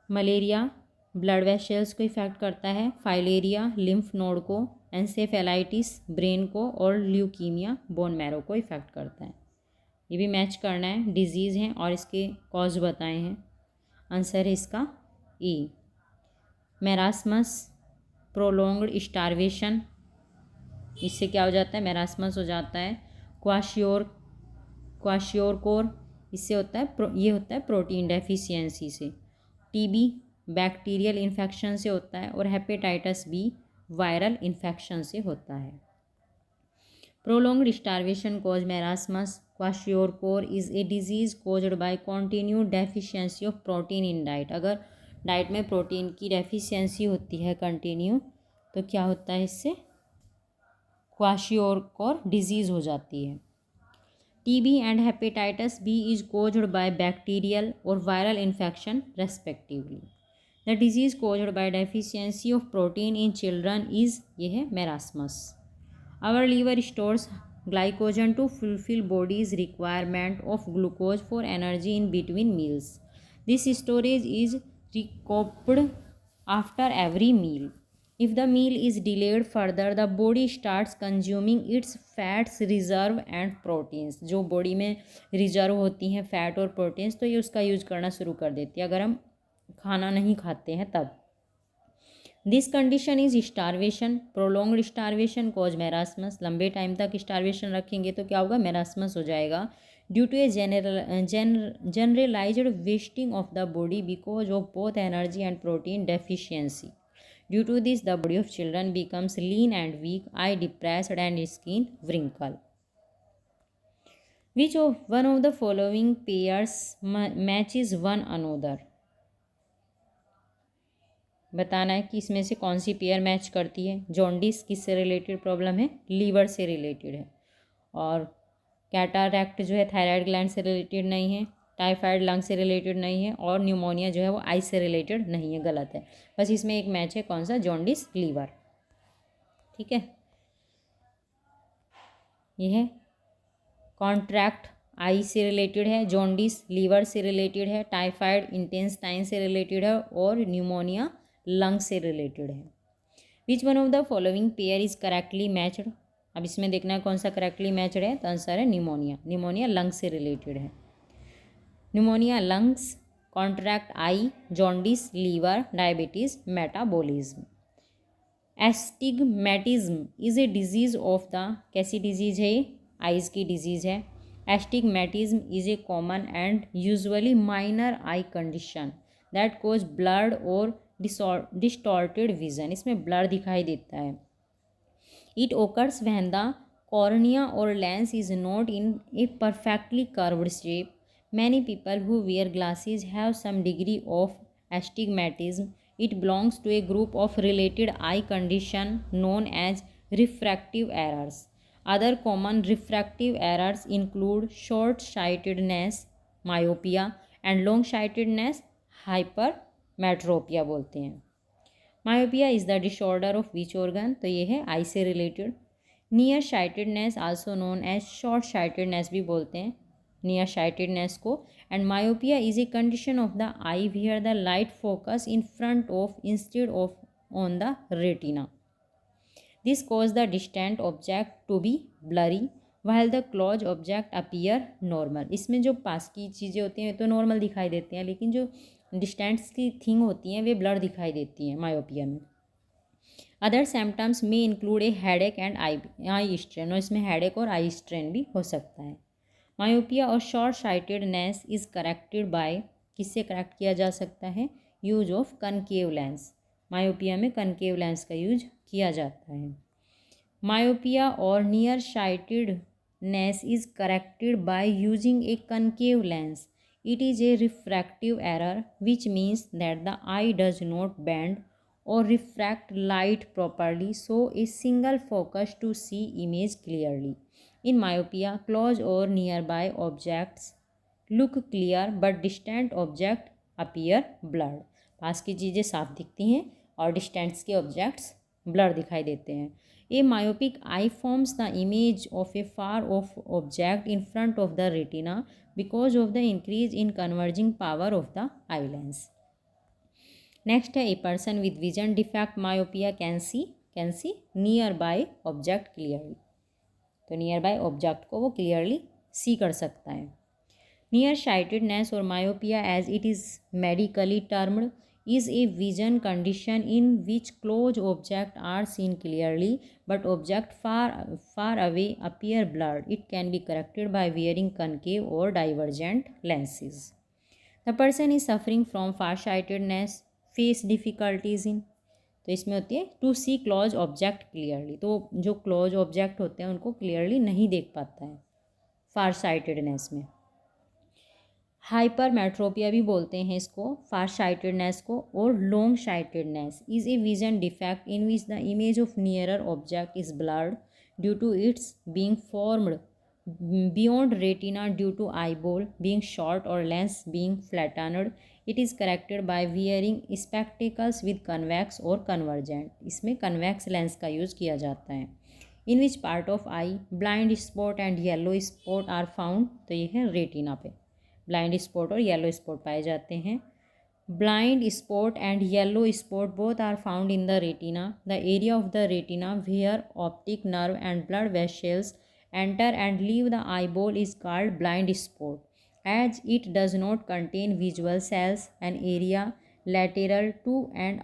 मलेरिया ब्लड वेसल्स को इफेक्ट करता है, फाइलेरिया लिम्फ नोड को, एंसेफेलाइटिस ब्रेन को और ल्यूकीमिया बोन मैरो को इफेक्ट करता है। ये भी मैच करना है, डिजीज़ हैं और इसके कॉज बताए हैं। आंसर है इसका ई। मेरास्मस, प्रोलोंग्ड स्टारवेशन, इससे क्या हो जाता है, मेरास्मस हो जाता है। क्वाशियोरकोर, इससे होता है ये होता है प्रोटीन डेफिशिएंसी से। टीबी बैक्टीरियल इन्फेक्शन से होता है और हेपेटाइटिस बी वायरल इन्फेक्शन से होता है। Prolonged starvation cause marasmus kwashiorkor is a disease caused by continued deficiency of protein in diet. अगर डाइट में प्रोटीन की डेफिशिएंसी होती है कंटिन्यू, तो क्या होता है, इससे क्वाशियोरकोर डिजीज़ हो जाती है। TB and hepatitis B is caused by bacterial और viral infection respectively. The disease caused by deficiency of protein in children is, ये है marasmus. Our liver stores glycogen to fulfil body's requirement of glucose for energy in between meals. This storage is recouped after every meal. If the meal is delayed further, the body starts consuming its fats, reserve and proteins. जो body में reserve होती हैं fat और proteins, तो ये उसका use करना शुरू कर देती है अगर हम खाना नहीं खाते हैं तब। This condition is starvation. Prolonged starvation cause marasmus. लंबे टाइम तक स्टारवेशन रखेंगे तो क्या होगा, मेरास्मस हो जाएगा। Due to a generalised wasting of the body because of both energy and protein deficiency. Due to this, the body of children becomes lean and weak, eye depressed and skin wrinkle. Which of one of the following pairs matches one another? बताना है कि इसमें से कौन सी pair match करती है। Jaundice किससे related problem है, लीवर से रिलेटेड है। और कैटारैक्ट जो है थायराइड ग्लैंड से रिलेटेड नहीं है। टाइफाइड लंग से रिलेटेड नहीं है। और न्यूमोनिया जो है वो आई से रिलेटेड नहीं है, गलत है। बस इसमें एक मैच है, कौन सा, जॉन्डिस लीवर। ठीक है, ये है कॉन्ट्रैक्ट आई से रिलेटेड है, जॉन्डिस लीवर से रिलेटेड है, टाइफाइड इंटेस्टाइन से रिलेटेड है और न्यूमोनिया लंग से रिलेटेड है। Which one of the following pair is correctly matched. अब इसमें देखना है कौन सा करेक्टली मैच्ड है, तो आंसर है न्यूमोनिया। न्यूमोनिया लंग से रिलेटेड है। Pneumonia lungs, cataract eye, jaundice liver, diabetes metabolism. Astigmatism is a disease of the, कैसी डिजीज है, आइज की डिजीज है। Astigmatism is a common and usually minor eye condition that causes blurred or distorted vision. इसमें blur दिखाई देता है। It occurs when the cornea or lens is not in a perfectly curved shape. Many people who wear glasses have some degree of astigmatism. It belongs to a group of related eye condition known as refractive errors. Other common refractive errors include short-sightedness, myopia, and long-sightedness, hypermetropia बोलते हैं। Myopia is the disorder of which organ? तो ये है आई से related। Near sightedness also known as short sightedness भी बोलते हैं near sightedness को। And myopia is a condition of the eye where the light focus in front of instead of on the retina. This cause the distant object to be blurry while the close object appear normal. इसमें जो पास की चीज़ें होती हैं तो normal दिखाई देती हैं, लेकिन जो डिस्टेंट्स की थिंग होती हैं वे ब्लर दिखाई देती हैं मायोपिया में। अदर सिम्टम्स में include A headache and eye strain, और इसमें हेडेक और आई स्ट्रेन भी हो सकता है। मायोपिया और short sightedness is corrected bye, किससे करेक्ट किया जा सकता है, use of concave lens. Myopia में कनकेव लेंस का यूज किया जाता है। मायोपिया और near sightedness is corrected by using A concave lens. It is A refractive error which means that the I does not bend or refract light properly, so a single focus to see image clearly. In myopia, close or nearby objects look clear but distant objects appear blurred. पास की चीज़ें साफ दिखती हैं और distance के objects blur दिखाई देते हैं। A myopic eye forms the image of a far off object in front of the retina because of the increase in converging power of the eye lens. Next है, a person with vision defect myopia can see nearby object clearly. तो nearby object को वो clearly see कर सकता है। Nearsightedness or myopia as it is medically termed is a vision condition in which close object are seen clearly but object far away appear blurred. It can be corrected by wearing concave or divergent lenses. The person is suffering from far sightedness face difficulties in, तो इसमें होती है to see close object clearly. तो जो close object होते हैं उनको clearly नहीं देख पाता है फार साइटेडनेस में। हाइपरमेट्रोपिया भी बोलते हैं इसको, फार साइटेडनेस को। और long sightedness is a vision defect in which the image of nearer object is blurred due to its being formed beyond retina due to eyeball being short or lens being flattened. It is corrected by wearing spectacles with convex or convergent. इसमें convex lens का use किया जाता है। In which part of eye blind spot and yellow spot are found, तो ये है retina पे blind spot और येलो स्पॉट पाए जाते हैं। Blind spot and yellow spot both are found in the retina. The area of the retina where optic nerve and blood vessels enter and leave the eyeball is called blind spot. As it does not contain visual cells, an area lateral to and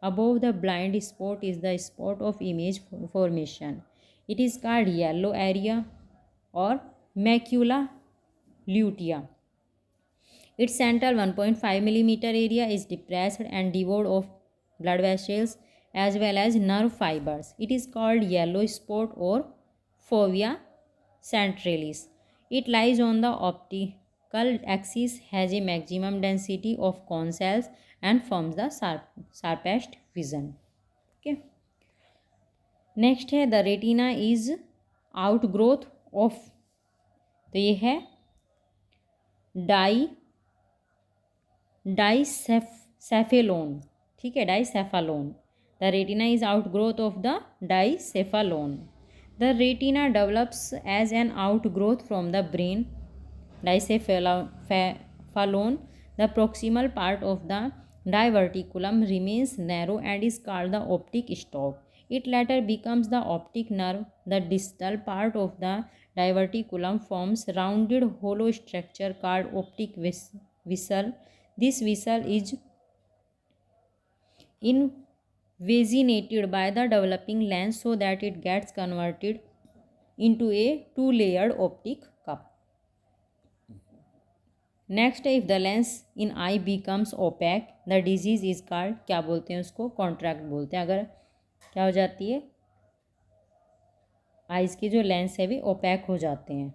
above the blind spot is the spot of image formation. It is called yellow area or macula lutea. Its central 1.5 millimeter area is depressed and devoid of blood vessels as well as nerve fibers. It is called yellow spot or fovea centralis. It lies on the optical axis, has a maximum density of cone cells and forms the sharpest vision. Okay. Next है the retina is outgrowth of, तो ये है diencephalon, ठीक है, diencephalon. The retina is outgrowth of the diencephalon. The retina develops as an outgrowth from the brain diencephalon. The proximal part of the diverticulum remains narrow and is called the optic stalk. It later becomes the optic nerve. The distal part of the diverticulum forms rounded hollow structure called optic vessel. This vessel is invaginated by the developing lens so that it gets converted into a two-layered optic cup. Next है if the lens in eye becomes opaque the disease is called, क्या बोलते हैं उसको, contract बोलते हैं। अगर क्या हो जाती है, आइज़ की जो लेंस है भी ओपैक हो जाते हैं।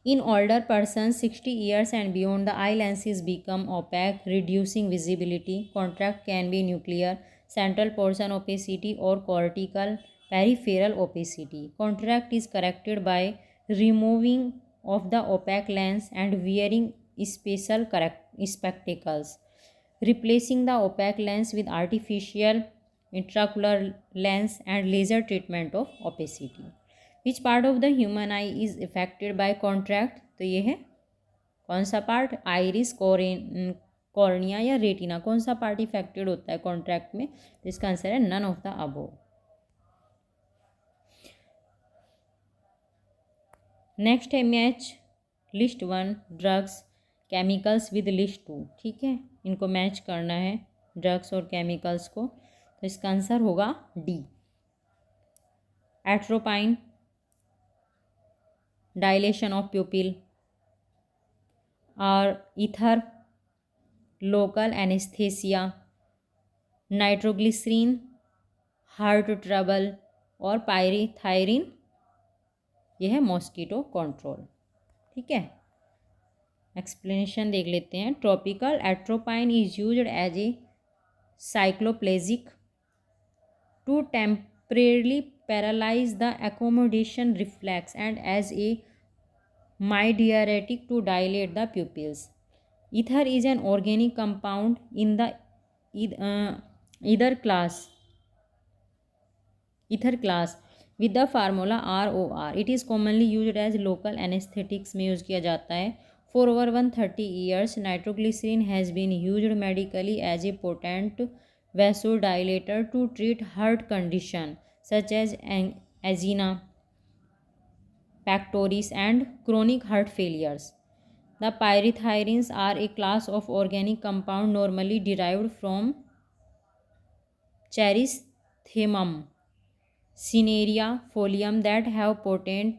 In older person 60 years and beyond the eye lenses become opaque reducing visibility. Cataract can be nuclear, central portion opacity or cortical peripheral opacity. Cataract is corrected by removing of the opaque lens and wearing special spectacles, replacing the opaque lens with artificial intraocular lens and laser treatment of opacity. Which part of the human eye is affected by cataract? तो ये है कौन सा part, iris, cornea या retina, कौन सा part affected होता है कॉन्ट्रैक्ट में? तो इसका आंसर है none of the above. Next है match list 1 drugs chemicals with list 2, ठीक है, इनको मैच करना है ड्रग्स और केमिकल्स को। तो इसका आंसर होगा D, atropine, dilation of pupil और ether, local anaesthesia, nitroglycerine, heart trouble और पायरीथायरिन, यह है मॉस्किटो कंट्रोल, ठीक है। एक्सप्लेनेशन देख लेते हैं। Tropical atropine is used as a cycloplegic to temporarily paralyse the accommodation reflex and as a mydriatic to dilate the pupils. Ether is an organic compound in the ether class with the formula ROR. It is commonly use as local anaesthetics में use किया जाता है। For over 130 years nitroglycerine has been used medically as a potent vasodilator to treat heart condition such as angina pectoris and chronic heart failures. The pyrethyrins are a class of organic compound normally derived from Charisthemum cinerea folium that have potent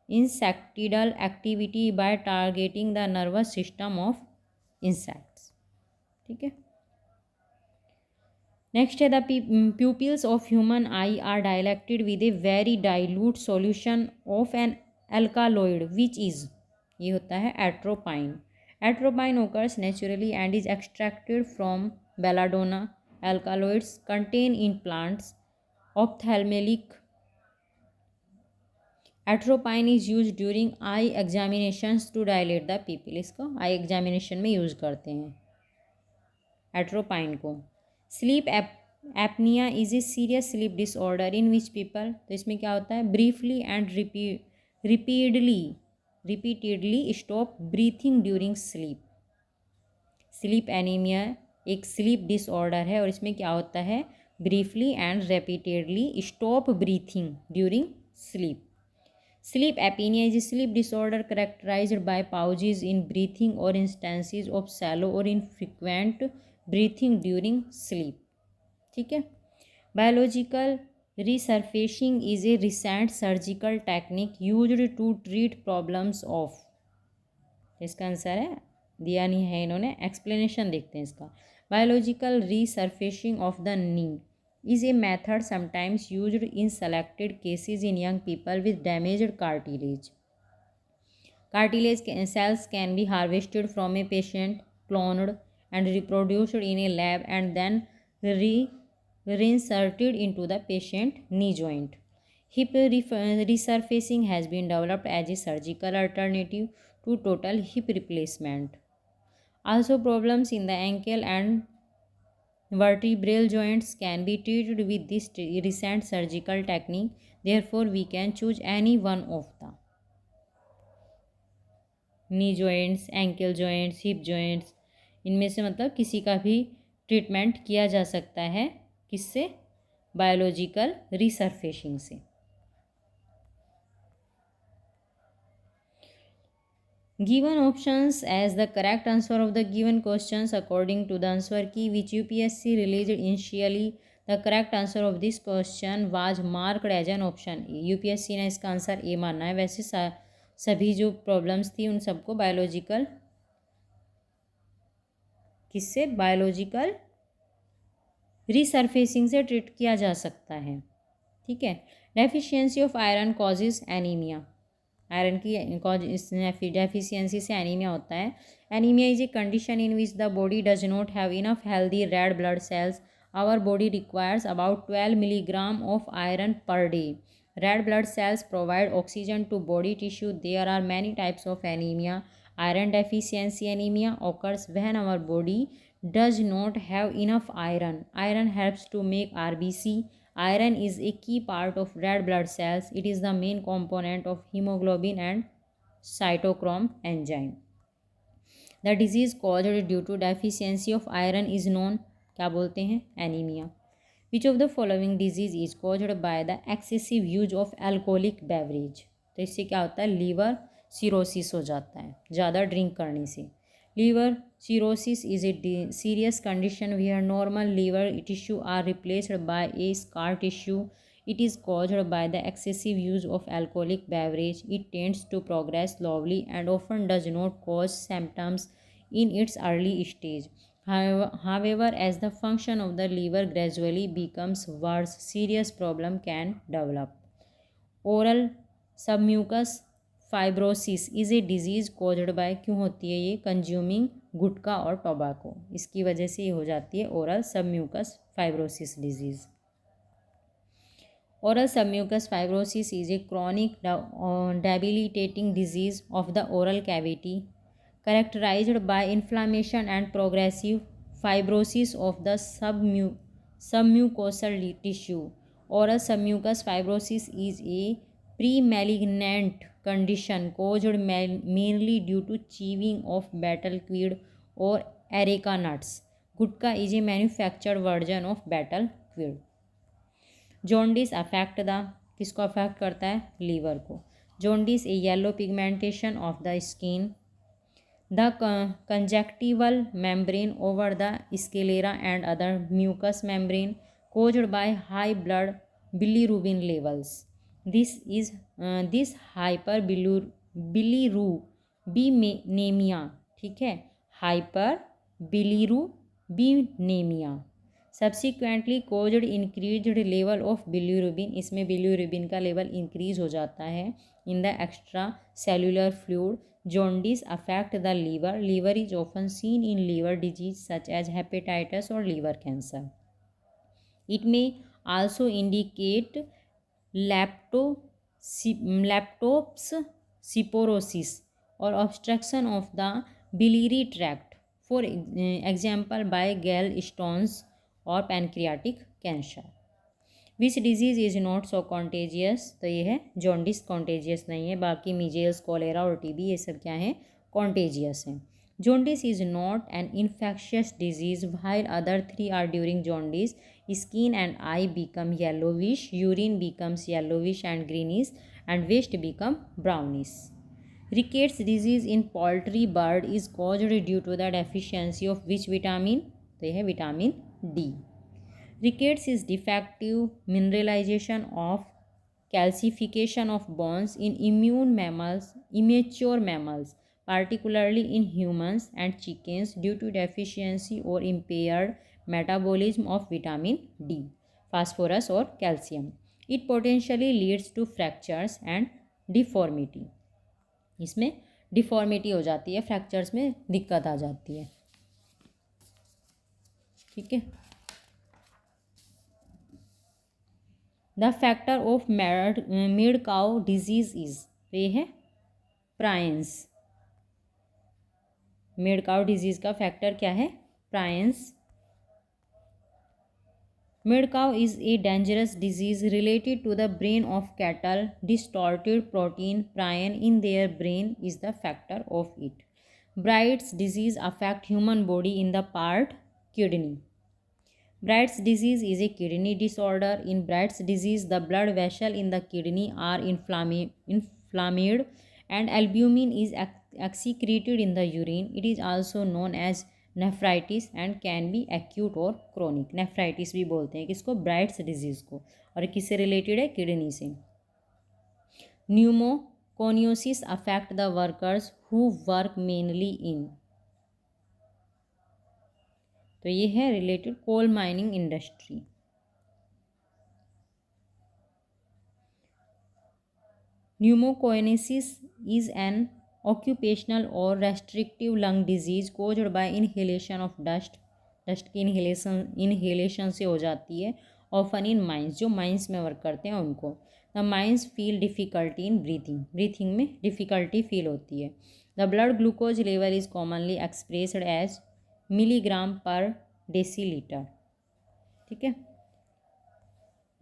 insecticidal activity by targeting the nervous system of insects, ठीक है। Next है the pupils of human eye are dilated with a very dilute solution of an alkaloid which is, ये होता है atropine. Atropine occurs naturally and is extracted from belladonna. Alkaloids contain in plants ophthalmic. Atropine is use during eye examinations to dilate the people, इसको eye examination में use करते हैं। Atropine को। Sleep apnoea is a serious sleep disorder in which people, तो इसमें क्या होता है, briefly and repeatedly stop breathing during sleep. Sleep anaemia एक स्लीप डिसऑर्डर है और इसमें क्या होता है, briefly and repeatedly stop breathing during sleep. Sleep apnea is a sleep disorder characterized by pauses in breathing or instances of shallow or infrequent breathing during sleep. ठीक है। Biological resurfacing is a recent surgical technique used to treat problems of, इसका answer है, दिया नहीं है इन्होंने, explanation देखते हैं इसका। Biological resurfacing of the knee is a method sometimes used in selected cases in young people with damaged cartilage. Cartilage cells can be harvested from a patient, cloned, and reproduced in a lab and then reinserted into the patient knee joint. Hip resurfacing has been developed as a surgical alternative to total hip replacement. Also, problems in the ankle and vertebral joints can be treated with this recent surgical technique. Therefore, we can choose any one of the knee joints, ankle joints, hip joints, इनमें से मतलब किसी का भी treatment किया जा सकता है, किससे, बायोलॉजिकल रिसर्फेसिंग से। Given options as the correct answer of the given questions according to the answer key which UPSC released initially. The correct answer of this question was marked as an option A. UPSC ने इसका answer A माना है। वैसे सभी जो problems थी उन सबको बायोलॉजिकल, किससे, बायोलॉजिकल रिसर्फेसिंग से ट्रीट किया जा सकता है। ठीक है। Deficiency of iron causes anaemia, iron की डेफिशिएंसी से एनीमिया होता है। Anaemia is a condition in which the body does not have enough healthy red blood cells. Our body requires about 12 milligram of iron per day. Red blood cells provide oxygen to body tissue. There are many types of anaemia. Iron deficiency anaemia occurs when our body does not have enough iron. Iron helps to make RBC. Iron is a key part of red blood cells. It is the main component of hemoglobin and cytochrome enzyme. The disease caused due to deficiency of iron is known, क्या बोलते हैं, anaemia. Which of the following disease is caused by the excessive use of alcoholic beverage? तो इससे क्या होता है, liver cirrhosis हो जाता है ज़्यादा ड्रिंक करने से। Liver cirrhosis is a serious condition where normal liver tissue are replaced by a scar tissue. It is caused by the excessive use of alcoholic beverage. It tends to progress slowly and often does not cause symptoms in its early stage. However, as the function of the liver gradually becomes worse, serious problem can develop. Oral submucous fibrosis is a disease caused by, क्यों होती है ये, consuming गुटखा और tobacco, इसकी वजह से ये हो जाती है oral submucous fibrosis disease. Oral submucous fibrosis is a chronic debilitating disease of the oral cavity characterized by inflammation and progressive fibrosis of the submucosal tissue. Oral submucous fibrosis is a pre-malignant condition caused mainly due to chewing of battleweed or areca nuts. Gutka is a manufactured version of battleweed. Jaundice affect the, किसको affect करता है, liver को। Jaundice a yellow pigmentation of the skin. The conjunctival membrane over the sclera and other mucous membrane caused by high blood bilirubin levels. This hyperbilirubinemia, ठीक है, hyperbilirubinemia subsequently caused increased level of bilirubin, इसमें bilirubin का level increase हो जाता है in the extracellular fluid. Jaundice affect the liver. Liver is often seen in liver disease such as hepatitis or liver cancer. It may also indicate leptospirosis or obstruction of the biliary tract. For example bye गैल stones और pancreatic cancer. Which disease is not so contagious, तो ये है jaundice contagious नहीं है, बाकी मीजेल्स, cholera और TB ये सब क्या है, कॉन्टेजियस हैं। Jaundice is not an infectious disease while other three are during jaundice skin and eye become yellowish, urine becomes yellowish and greenish and waste become brownish. Rickets disease in poultry bird is caused due to the deficiency of which vitamin, तो यह है vitamin D. Rickets is defective mineralization of calcification of bones in immature mammals, particularly in humans and chickens due to deficiency or impaired metabolism of vitamin D, phosphorus or calcium. It potentially leads to fractures and deformity. इसमें deformity हो जाती है, fractures में दिक्कत आ जाती है। ठीक है। The factor of mad cow disease is, तो ये है प्रायंस। मेड काउ डिजीज का फैक्टर क्या है, prions. Mad cow is a dangerous disease related to the brain of cattle. Distorted protein prion in their brain is the factor of it. Bright's disease affect human body in the part kidney. Bright's disease is a kidney disorder. In Bright's disease, the blood vessel in the kidney are inflamed and albumin is excreted in the urine. It is also known as nephritis and can be acute or chronic. Nephritis भी बोलते हैं किसको, Bright's disease को, और किससे related है, kidney से। Pneumoconiosis affect the workers who work mainly in, तो ये है related coal mining industry. Pneumoconiosis is an occupational or restrictive lung disease caused by inhalation of dust. Dust की इनहेलेशन से हो जाती है। ऑफन इन माइंस, जो माइंस में वर्क करते हैं उनको। The mines feel difficulty in breathing, breathing में डिफ़िकल्टी फील होती है। The blood glucose level is commonly expressed as milligram per decilitre. ठीक है।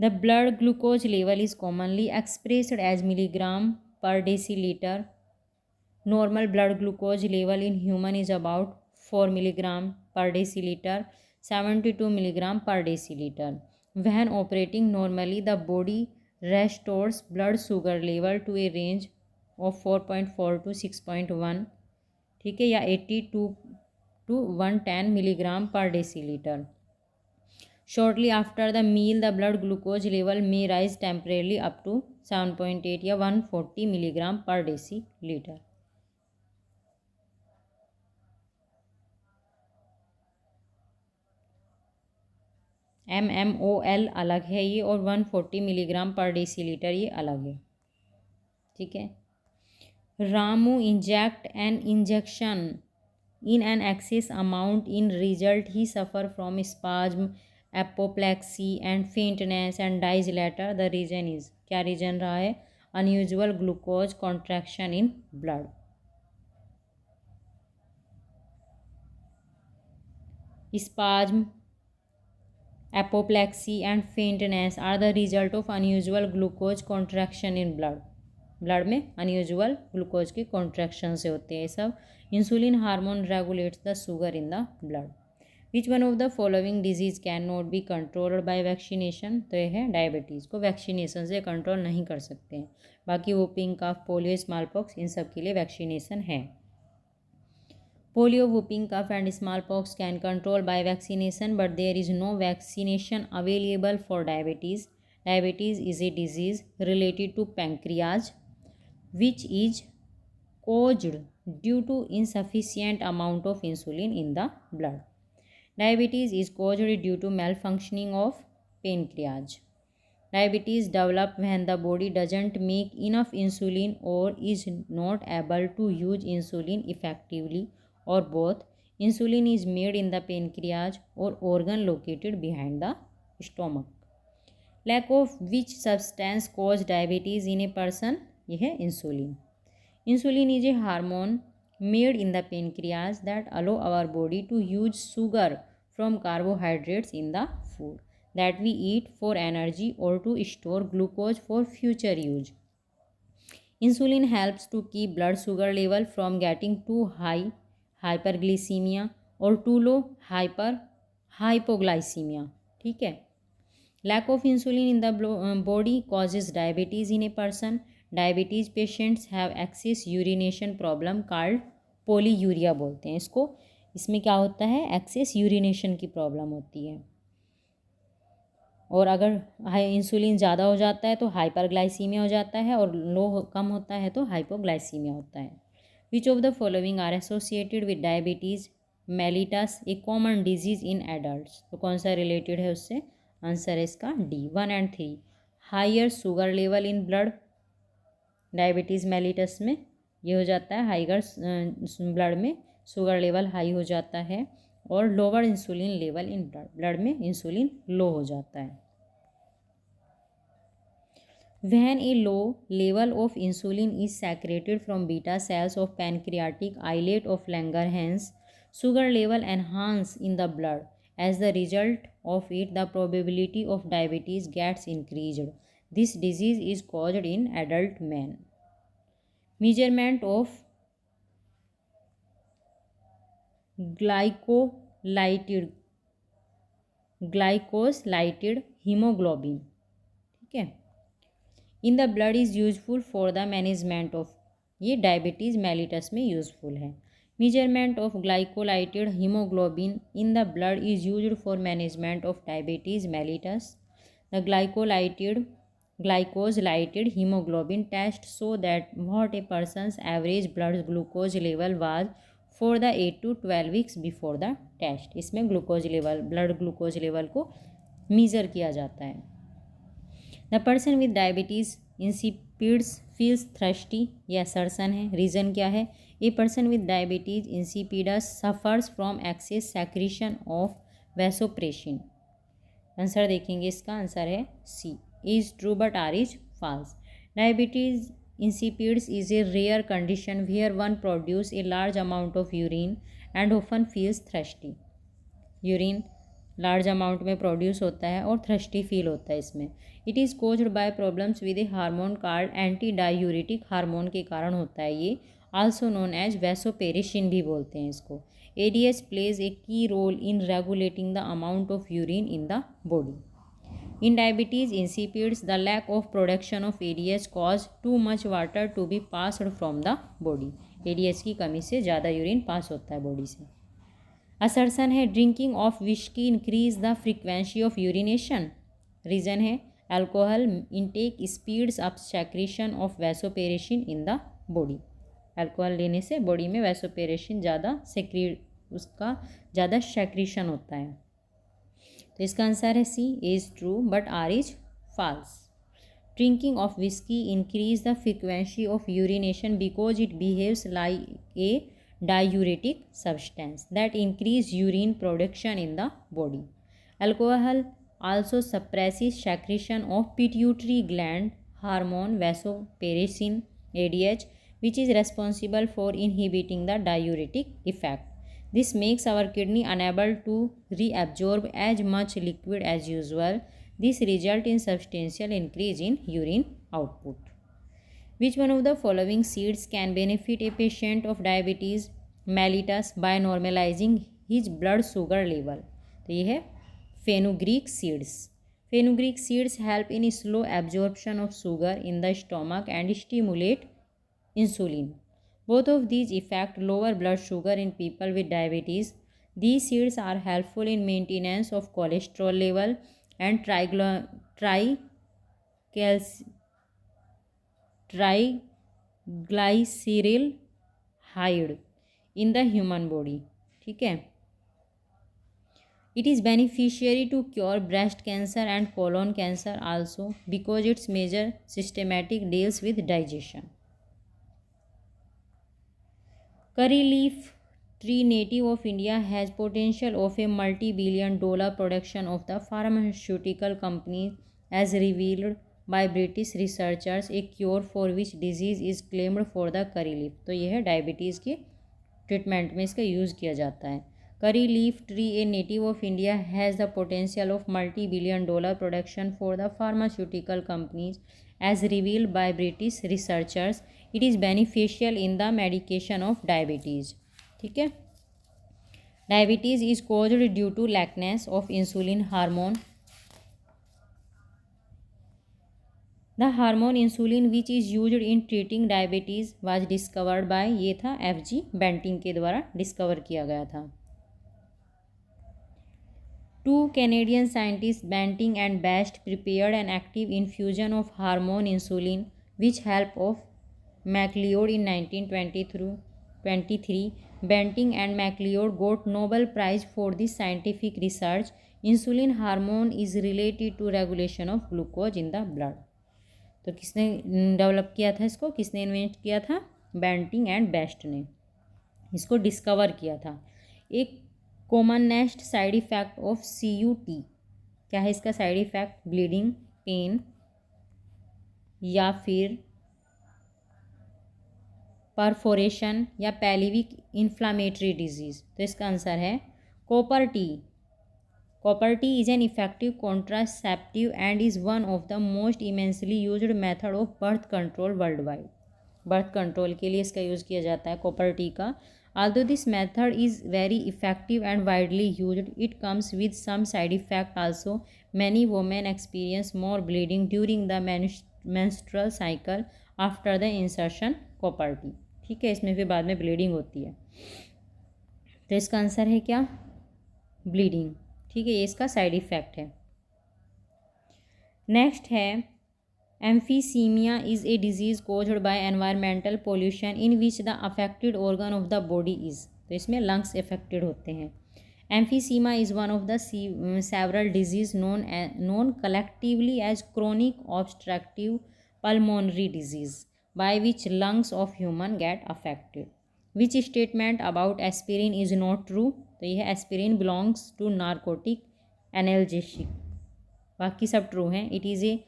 The blood glucose level is commonly expressed as milligram per decilitre. Normal blood glucose level in human is about 4 milligram per decilitre, 72 milligram per decilitre. When operating normally the body restores blood sugar level to a range of 4.4 to 6.1, ठीक है, या 82 to 110 milligram per deciliter. Shortly after the meal, the blood glucose level may rise temporarily up to 7.8 या 140 milligram per deciliter. MMOL अलग है ये, और 140 milligram per decilitre ये अलग है। ठीक है। Ramu inject an injection in an excess amount. In result he suffer from spasm, apoplexy and faintness and dies later. The reason is, क्या रीजन रहा है, unusual glucose contraction in blood. Spasm, apoplexy and faintness are the result of unusual glucose contraction in blood. Blood में unusual glucose के contraction से होते हैं सब। Insulin hormone regulates the sugar in the blood. Which one of the following disease can not be controlled by vaccination, तो यह है diabetes को वैक्सीनेशन से कंट्रोल नहीं कर सकते हैं। बाकी whooping cough, polio, small pox, इन सब के लिए वैक्सीनेशन है। Polio, whooping cough and small pox can control by vaccination, but there is no vaccination available for diabetes. Diabetes is a disease related to pancreas which is caused due to insufficient amount of insulin in the blood. Diabetes is caused due to malfunctioning of pancreas. Diabetes develops when the body doesn't make enough insulin or is not able to use insulin effectively, or both. Insulin is made in the pancreas or organ located behind the stomach. Lack of which substance cause diabetes in a person? यह है insulin. Insulin is a hormone made in the pancreas that allow our body to use sugar from carbohydrates in the food that we eat for energy or to store glucose for future use. Insulin helps to keep blood sugar level from getting too high, hyperglycemia, or too low, hypoglycemia. ठीक है. Lack of insulin in the body causes diabetes in a person. Diabetes patients have excess urination problem called polyuria बोलते हैं इसको. इसमें क्या होता है, access urination की प्रॉब्लम होती है. और अगर हाई इंसुलिन ज़्यादा हो जाता है तो हाइपरग्लाइसीमिया हो जाता है, और कम होता है तो हाइपोग्लाइसीमिया होता है. Which of the following are associated with diabetes mellitus, a common disease in adults. तो कौन सा रिलेटेड है उससे? आंसर है इसका डी, 1 और 3. Higher sugar level in blood, diabetes mellitus में ये हो जाता है हाइगर ब्लड में शुगर लेवल हाई हो जाता है, और lower insulin level in blood में इंसुलिन लो हो जाता है. When a low level of insulin is secreted from beta cells of pancreatic islet of Langerhans, sugar level enhance in the blood. As the result of it, the probability of diabetes gets increased. This disease is caused in adult men. Measurement of glycosylated hemoglobin, ठीक है, in the blood is useful for the management of, ये diabetes mellitus में useful है. Measurement of glycolated haemoglobin in the blood is used for management of diabetes mellitus. The glycosylated hemoglobin test so that what a person's average blood glucose level was for the 8 to 12 weeks before the test. इसमें glucose level, blood glucose level को measure किया जाता है. The person with diabetes insipidus feels thirsty, ये assertion है. Reason क्या है? A person with diabetes insipidus suffers from excess secretion of vasopressin. Answer देखेंगे, इसका आंसर है C, is true but R is false. Diabetes insipidus is a rare condition where one produces a large amount of urine and often feels thirsty. Urine large amount में produce होता है और thirsty feel होता है इसमें. It is caused by problems with a hormone called anti diuretic hormone के कारण होता है ये. आल्सो नोन एज वैसोपेरिसिन भी बोलते हैं इसको. ADH plays a key role in regulating the amount of urine in the body. In diabetes insipidus, the lack of production of ADH cause too much water to be passed from the body. ADH की कमी से ज़्यादा urine pass होता है body से. Assertion है drinking of whisky increase the frequency of urination. Reason है alcohol intake speeds up secretion of vasopressin in the body. Alcohol लेने से बॉडी में वैसोपेरेसिन ज़्यादा उसका ज़्यादा सेक्रीशन होता है. तो इसका आंसर है C, is true but R is false. Drinking of whisky increase the frequency of urination because it behaves like a diuretic substance that increase urine production in the body. Alcohol also suppresses secretion of pituitary gland hormone vasopressin ADH which is responsible for inhibiting the diuretic effect. This makes our kidney unable to reabsorb as much liquid as usual. This results in substantial increase in urine output. Which one of the following seeds can benefit a patient of diabetes mellitus by normalizing his blood sugar level? तो ये है fenugreek seeds. Fenugreek seeds help in slow absorption of sugar in the stomach and stimulate insulin. Both of these effect lower blood sugar in people with diabetes. These seeds are helpful in maintenance of cholesterol level and triglyceride in the human body. ठीक है. It is beneficiary to cure breast cancer and colon cancer also because its major systematic deals with digestion. Curry leaf tree native of India has potential of a multi-billion-dollar production of the pharmaceutical company as revealed by British researchers. A cure for which disease is claimed for the curry leaf. तो ये है diabetes के treatment में इसका use किया जाता है। Curry leaf tree a native of India has the potential of $multi-billion production for the pharmaceutical companies as revealed by British researchers. It is beneficial in the medication of diabetes. ठीक है, diabetes is caused due to lackness of insulin hormone. The hormone insulin which is used in treating diabetes was discovered by, ये था FG Bentinck के द्वारा discover किया गया था। Two Canadian scientists, Banting and Best, prepared an active infusion of hormone insulin which help of MacLeod in 1923. Banting and MacLeod got Nobel Prize for this scientific research. Insulin hormone is related to regulation of glucose in the blood. तो किसने develop किया था इसको, किसने invent किया था? Banting and best ने इसको डिस्कवर किया था। एक commonest side effect of CUT, क्या है इसका साइड इफ़ेक्ट? ब्लीडिंग, पेन या फिर परफोरेशन या पैलिविक इन्फ्लामेटरी डिजीज़। तो इसका आंसर है copper T. Copper tea is an effective contraceptive and is one of the most immensely used method of birth control worldwide. Birth control के लिए इसका use किया जाता है कॉपर टी का। Although this method is very effective and widely used, it comes with some side effect also. Many women experience more bleeding during the menstrual cycle after the insertion copper tea. ठीक है, इसमें फिर बाद में bleeding होती है। तो इसका आंसर है क्या? ब्लीडिंग। ठीक है, ये इसका साइड इफ़ेक्ट है। नेक्स्ट है emphysema is a disease caused by environmental pollution in which the affected organ of the body is. तो इसमें लंग्स अफेक्टेड होते हैं। Emphysema is one of the several diseases known collectively as chronic obstructive pulmonary disease by which lungs of human get affected. Which statement about aspirin is not true. तो यह aspirin belongs to narcotic analgesic, बाकी सब true हैं। It is a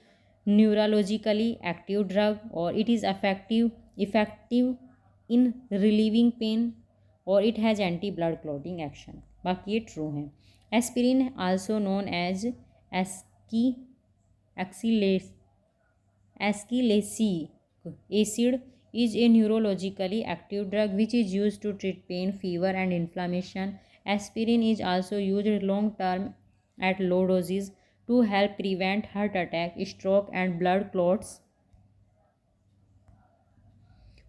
neurologically active drug or it is effective in relieving pain or it has anti blood clotting action, बाकी ये true हैं। Aspirin also known as acetylsalicylic acid is a neurologically active drug which is used to treat pain, fever and inflammation. Aspirin is also used long term at low doses to help prevent heart attack, stroke and blood clots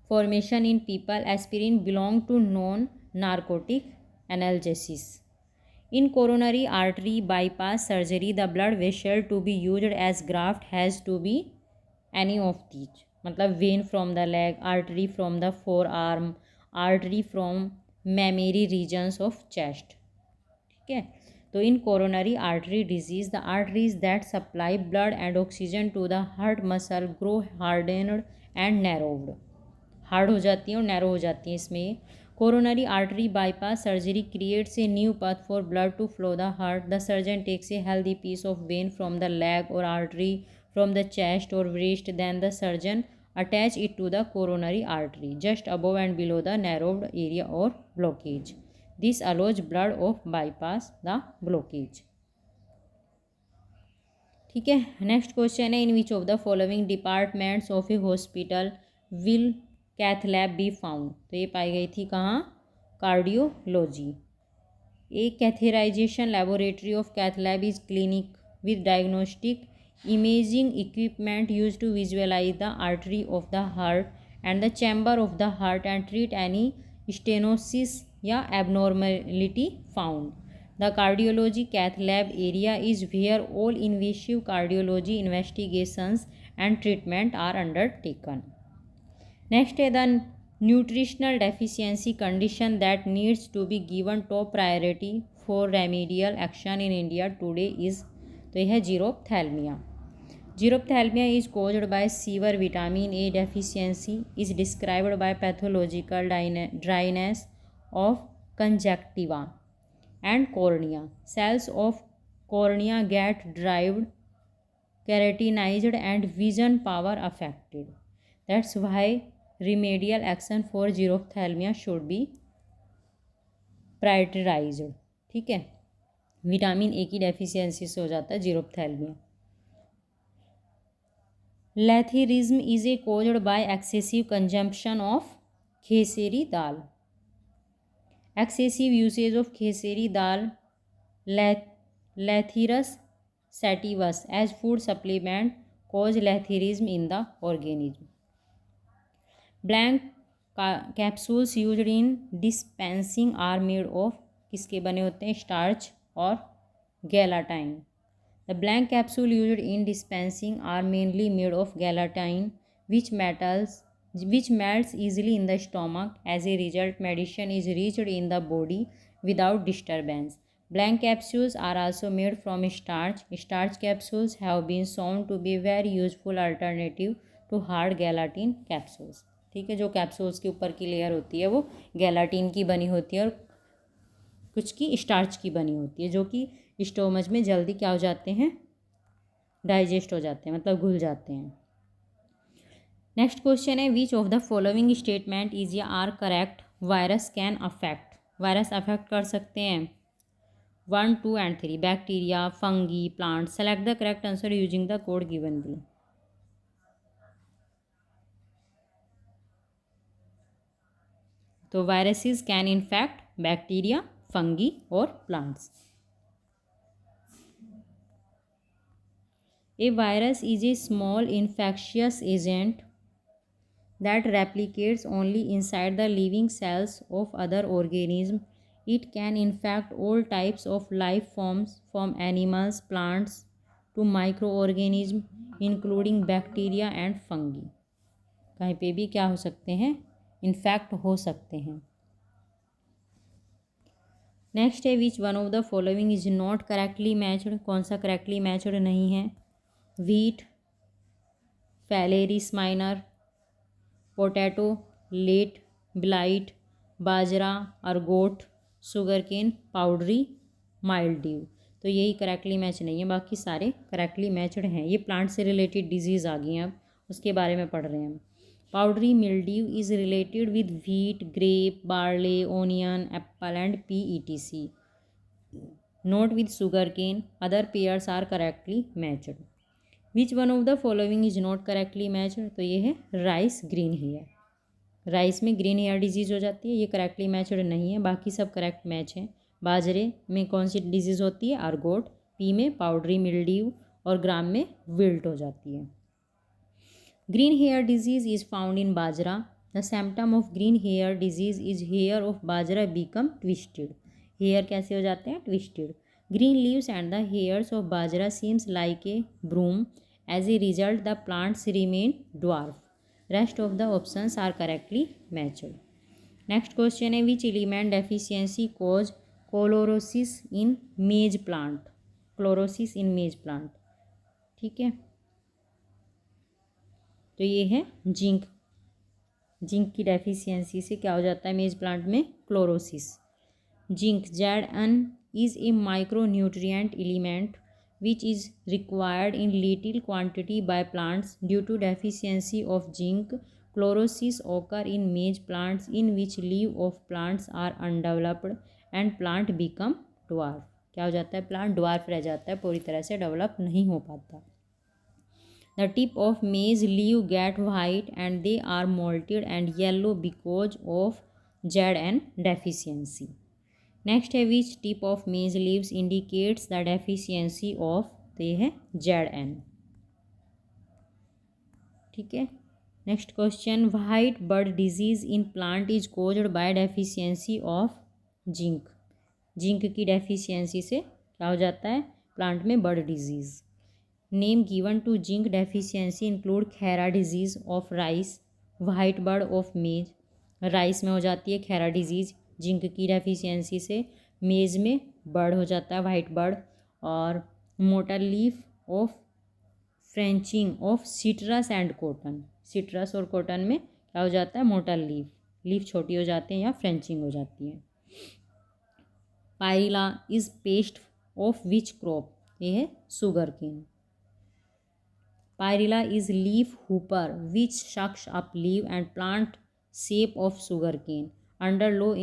formation in people. Aspirin belong to non-narcotic analgesics. In coronary artery bypass surgery, the blood vessel to be used as graft has to be any of these. मतलब vein from the leg, artery from the forearm, artery from mammary regions of chest. ठीक है, तो in coronary artery disease the arteries that supply blood and oxygen to the heart muscle grow hardened and narrowed, hard हो जाती हैं और narrow हो जाती हैं। इसमें coronary artery bypass surgery creates a new path for blood to flow the heart. The surgeon takes a healthy piece of vein from the leg और artery from the chest or wrist, then the surgeon attach it to the coronary artery just above and below the narrowed area or blockage. This allows blood of bypass the blockage. ठीक है, next question है in which of the following departments of a hospital will cath lab be found. तो ये पाई गई थी कहाँ? Cardiology. A catheterisation laboratory of cath lab is clinic with diagnostic imaging equipment used to visualize the artery of the heart and the chamber of the heart and treat any stenosis या abnormality found. The cardiology cath lab area is where all invasive cardiology investigations and treatment are undertaken. Next है the nutritional deficiency condition that needs to be given top priority for remedial action in India today is, तो यह है जीरोप्थैल्मिया। Xerophthalmia is caused by severe vitamin A deficiency, is described by pathological dryness of conjunctiva and cornea. Cells of cornea get dried, keratinized and vision power affected. That's why remedial action for xerophthalmia should be prioritised. ठीक है, vitamin A की deficiency से हो जाता है xerophthalmia. Lathyrism is a caused by excessive consumption of khesari dal. Excessive usage of khesari dal lathyrus sativus as food supplement cause lathyrism in the organism. Blank capsules used in dispensing are made of, किसके बने होते हैं, starch और gelatin. The blank capsule used in dispensing are mainly made of gelatin which melts easily in the stomach. As a result, medicine is reached in the body without disturbance. Blank capsules are also made from starch. Starch capsules have been shown to be very useful alternative to hard gelatin capsules. ठीक है, जो capsules के ऊपर की layer होती है वो गैलाटिन की बनी होती है और कुछ की स्टार्च की बनी होती है, जो कि स्टोमच में जल्दी क्या हो जाते हैं, डाइजेस्ट हो जाते हैं, मतलब घुल जाते हैं। नेक्स्ट क्वेश्चन है, which of the following statement is या are correct, virus can affect. Virus affect कर सकते हैं 1, 2 and 3, bacteria, fungi, plant. Select the correct answer using the code given below. तो viruses can infect bacteria, fungi और plants. A virus is a small infectious agent that replicates only inside the living cells of other organisms. It can infect all types of life forms from animals, plants to microorganisms including bacteria and fungi. कहीं पे भी क्या हो सकते हैं, infect हो सकते हैं। नेक्स्ट है, which one of the following is not correctly matched. कौन सा करेक्टली मैच्ड नहीं है, wheat, phalaris minor, potato, late blight, bajra, ergot, sugar cane, powdery, mildew. तो यही करेक्टली मैच नहीं है, बाकी सारे करेक्टली मैचड हैं। ये प्लांट से रिलेटेड डिजीज़ आ गई हैं, अब उसके बारे में पढ़ रहे हैं हम। Powdery mildew is related with wheat, grape, barley, onion, apple and pea ETC, not with sugar cane. Other pairs are correctly matched. Which one of the following is not correctly matched. तो ये है rice, green hair. Rice में green hair disease हो जाती है, ये correctly matched नहीं है, बाकी सब करेक्ट मैच हैं। बाजरे में कौन सी डिजीज़ होती है, अर्गोट। पी में पाउडरी मिल्ड्यू और ग्राम में विल्ट हो जाती है। Green hair disease is found in bajra. The symptom of green hair disease is hair of bajra become twisted. Hair कैसे हो जाते हैं, twisted. Green leaves and the hairs of bajra seems like a broom. As a result, the plants remain dwarf. Rest of the options are correctly matched. Next question है, which element deficiency cause chlorosis in maize plant? Chlorosis in maize plant, ठीक है, तो ये है zinc. Zinc की deficiency से क्या हो जाता है मेज प्लांट में, chlorosis. Zinc, Zn is a micronutrient element which is required in little quantity by plants. Due to deficiency of zinc, chlorosis occur in maize plants in which leaves of plants are undeveloped and plant become dwarf. क्या हो जाता है, plant dwarf रह जाता है, पूरी तरह से डेवलप नहीं हो पाता। The tip of maize leaf get white and they are molted and yellow because of Zn deficiency. Next है, which tip of maize leaves indicates the deficiency of, तो ये है Zn, ठीक है। Next question, white bud disease in plant is caused by deficiency of zinc. Zinc की deficiency से क्या हो जाता है, प्लांट में bud disease. Name given to zinc deficiency include khaira disease of rice, white bud of maize. Rice में हो जाती है खैरा डिजीज़, जिंक की डेफिशिएंसी से मेज में बर्ड हो जाता है, वाइट बर्ड। और mottle leaf of frenching of citrus and cotton. Citrus और कॉटन में क्या हो जाता है, मोटर लीफ, लीफ छोटी हो जाती है या फ्रेंचिंग हो जाती है। Pyrilla is pest of which crop, ये है sugar cane. Pyrilla is leaf hopper which sucks up leave and plant shape of sugar cane under low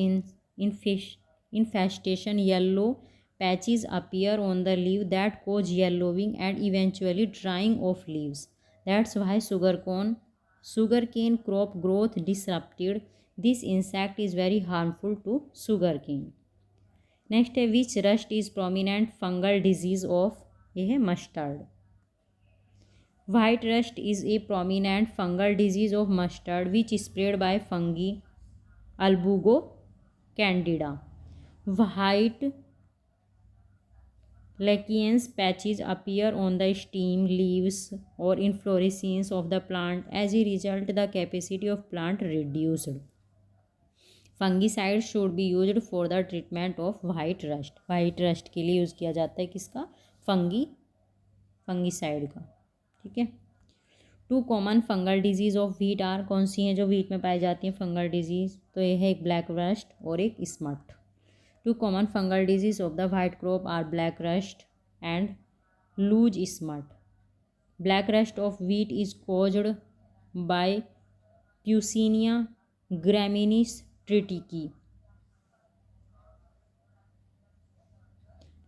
infestation, yellow patches appear on the leaf that cause yellowing and eventually drying of leaves. That's why sugarcane crop growth disrupted. This insect is very harmful to sugarcane. Next है which rust is prominent fungal disease of, ये है mustard. White rust is a prominent fungal disease of mustard which spread by fungi albugo candida. White lections patches appear on the stem, leaves or inflorescence of the plant. As a result, the capacity of plant reduced. Fungicide should be used for the treatment of white rust. White rust के लिए use किया जाता है किसका, fungicide का. ठीक है. 2 common fungal disease of wheat are, कौन सी हैं जो व्हीट में पाई जाती हैं फंगल डिजीज़, तो ये है एक ब्लैक रस्ट और एक smut. 2 common fungal disease of the wheat crop are black rust and loose smut. Black rust of wheat is caused by puccinia graminis tritici.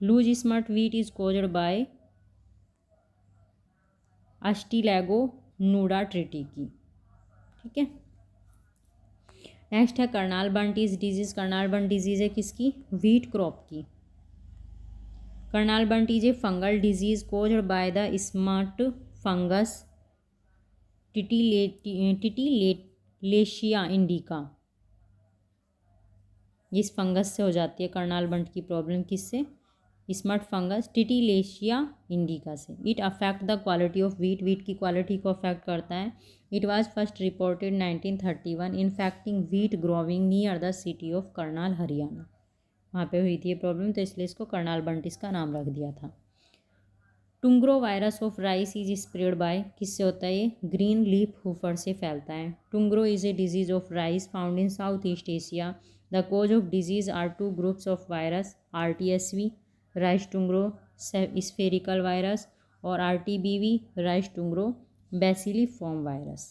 Loose smut wheat is caused by ustilago nuda tritici. ठीक है. Next है Karnal bunt is disease. Karnal bunt disease है किसकी, wheat crop की. Karnal bunt is a fungal disease caused by the smut fungus tilletia indica. इस fungus से हो जाती है कर्नाल बंट की प्रॉब्लम, किससे, स्मट फंगस टिटिलेशिया इंडिका से. It affect the quality of wheat की क्वालिटी को अफेक्ट करता है. It was first reported 1931 infecting wheat growing near the city of Karnal Haryana. वहाँ पे हुई थी ये प्रॉब्लम, तो इसलिए इसको कर्नाल बंट इसका नाम रख दिया था. टुंग्रो virus of rice is spread by, किससे होता है ये, ग्रीन लीफ हुफर से फैलता है. टुंग्रो is a disease of rice found in south east Asia. The cause of disease are 2 groups of virus, RTSV, rice tungro spherical virus, और RTBV, rice tungro bacilliform virus.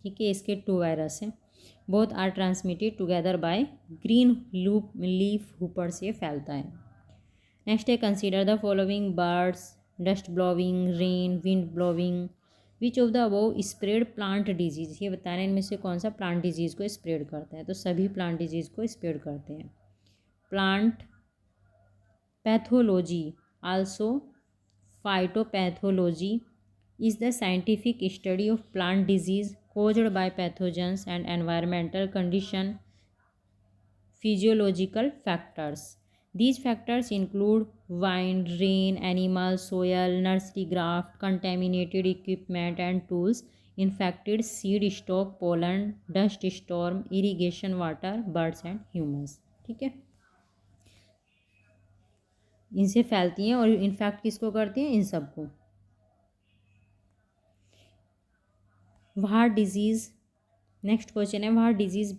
ठीक है, इसके 2 वायरस हैं. Both are transmitted together by green leaf hopper से फैलता है. Next है consider the following birds, dust blowing, rain, wind blowing. Which of the above spread plant disease, ये बताना इनमें से कौन सा प्लांट डिजीज़ को स्प्रेड करता है, तो सभी प्लांट डिजीज़ को स्प्रेड करते हैं. Plant pathology also phytopathology is the scientific study of plant disease caused by pathogens and environmental condition physiological factors. These factors include wind, rain, animals, soil, nursery graft, contaminated equipment and tools, infected seed stock, pollen, dust storm, irrigation water, birds and humans. ठीक है, इनसे फैलती हैं और infect किसको करती हैं, इन सबको. वाट डिजीज़, नेक्स्ट क्वेश्चन है what disease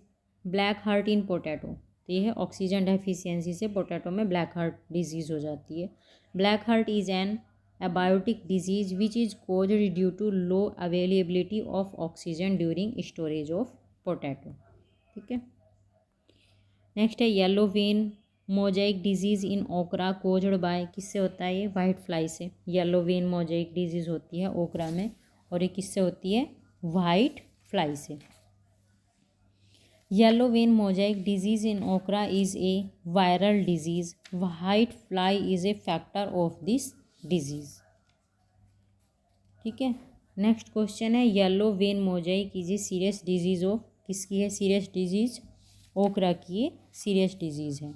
black heart in potato. तो ये है ऑक्सीजन डेफिशिएंसी से पोटैटो में ब्लैक हार्ट डिजीज़ हो जाती है. Black heart is an abiotic disease which is caused due to low availability of oxygen during storage of potato. ठीक है. नेक्स्ट है yellow vein mosaic disease in okra caused by, किससे होता है ये, वाइट फ्लाई से. येलो वेन मोजाइक डिजीज़ होती है ओकरा में, और ये किससे होती है, वाइट फ्लाई से. Yellow vein mosaic disease in ओकरा is a viral disease. White fly is a factor of this disease. ठीक है. नेक्स्ट क्वेश्चन है yellow vein Mosaic is a serious disease of, किसकी है सीरियस डिजीज़, ओकरा की serious disease है.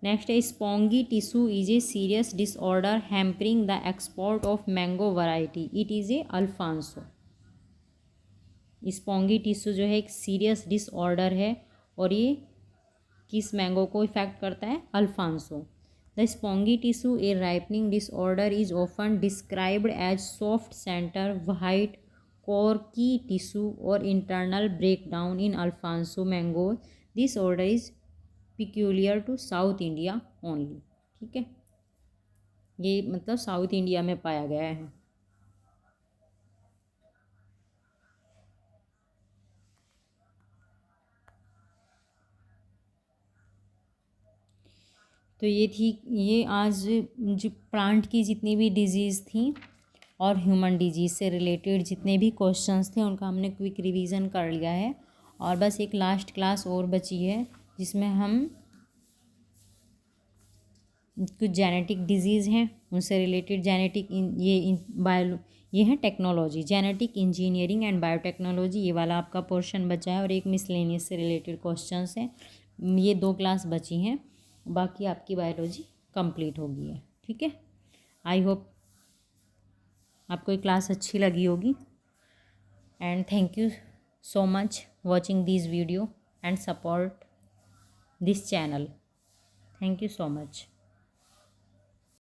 Next है spongy tissue is a serious disorder hampering the export of mango variety. It is a Alphonso. Spongy tissue जो है एक सीरियस डिसऑर्डर है और ये किस मैंगो को इफेक्ट करता है, Alphonso. The spongy tissue a ripening disorder is often described as soft centre white corky tissue और internal breakdown in Alphonso mango. This order is peculiar to south India only. ठीक है, ये मतलब साउथ इंडिया में पाया गया है. तो ये आज जो प्लांट की जितनी भी डिजीज़ थी और ह्यूमन डिजीज़ से रिलेटेड जितने भी क्वेश्चंस थे उनका हमने क्विक रिवीजन कर लिया है। और बस एक लास्ट क्लास और बची है जिसमें हम कुछ जेनेटिक डिजीज़ हैं उनसे रिलेटेड ये है technology, genetic engineering and biotechnology, ये वाला आपका पोर्शन बचा है और एक मिसलेनियस से रिलेटेड क्वेश्चंस हैं। ये 2 क्लास बची हैं, बाकी आपकी बायोलॉजी कंप्लीट हो गई है। ठीक है, आई होप आपको ये क्लास अच्छी लगी होगी and thank you so much watching this video and support this channel. Thank you so much.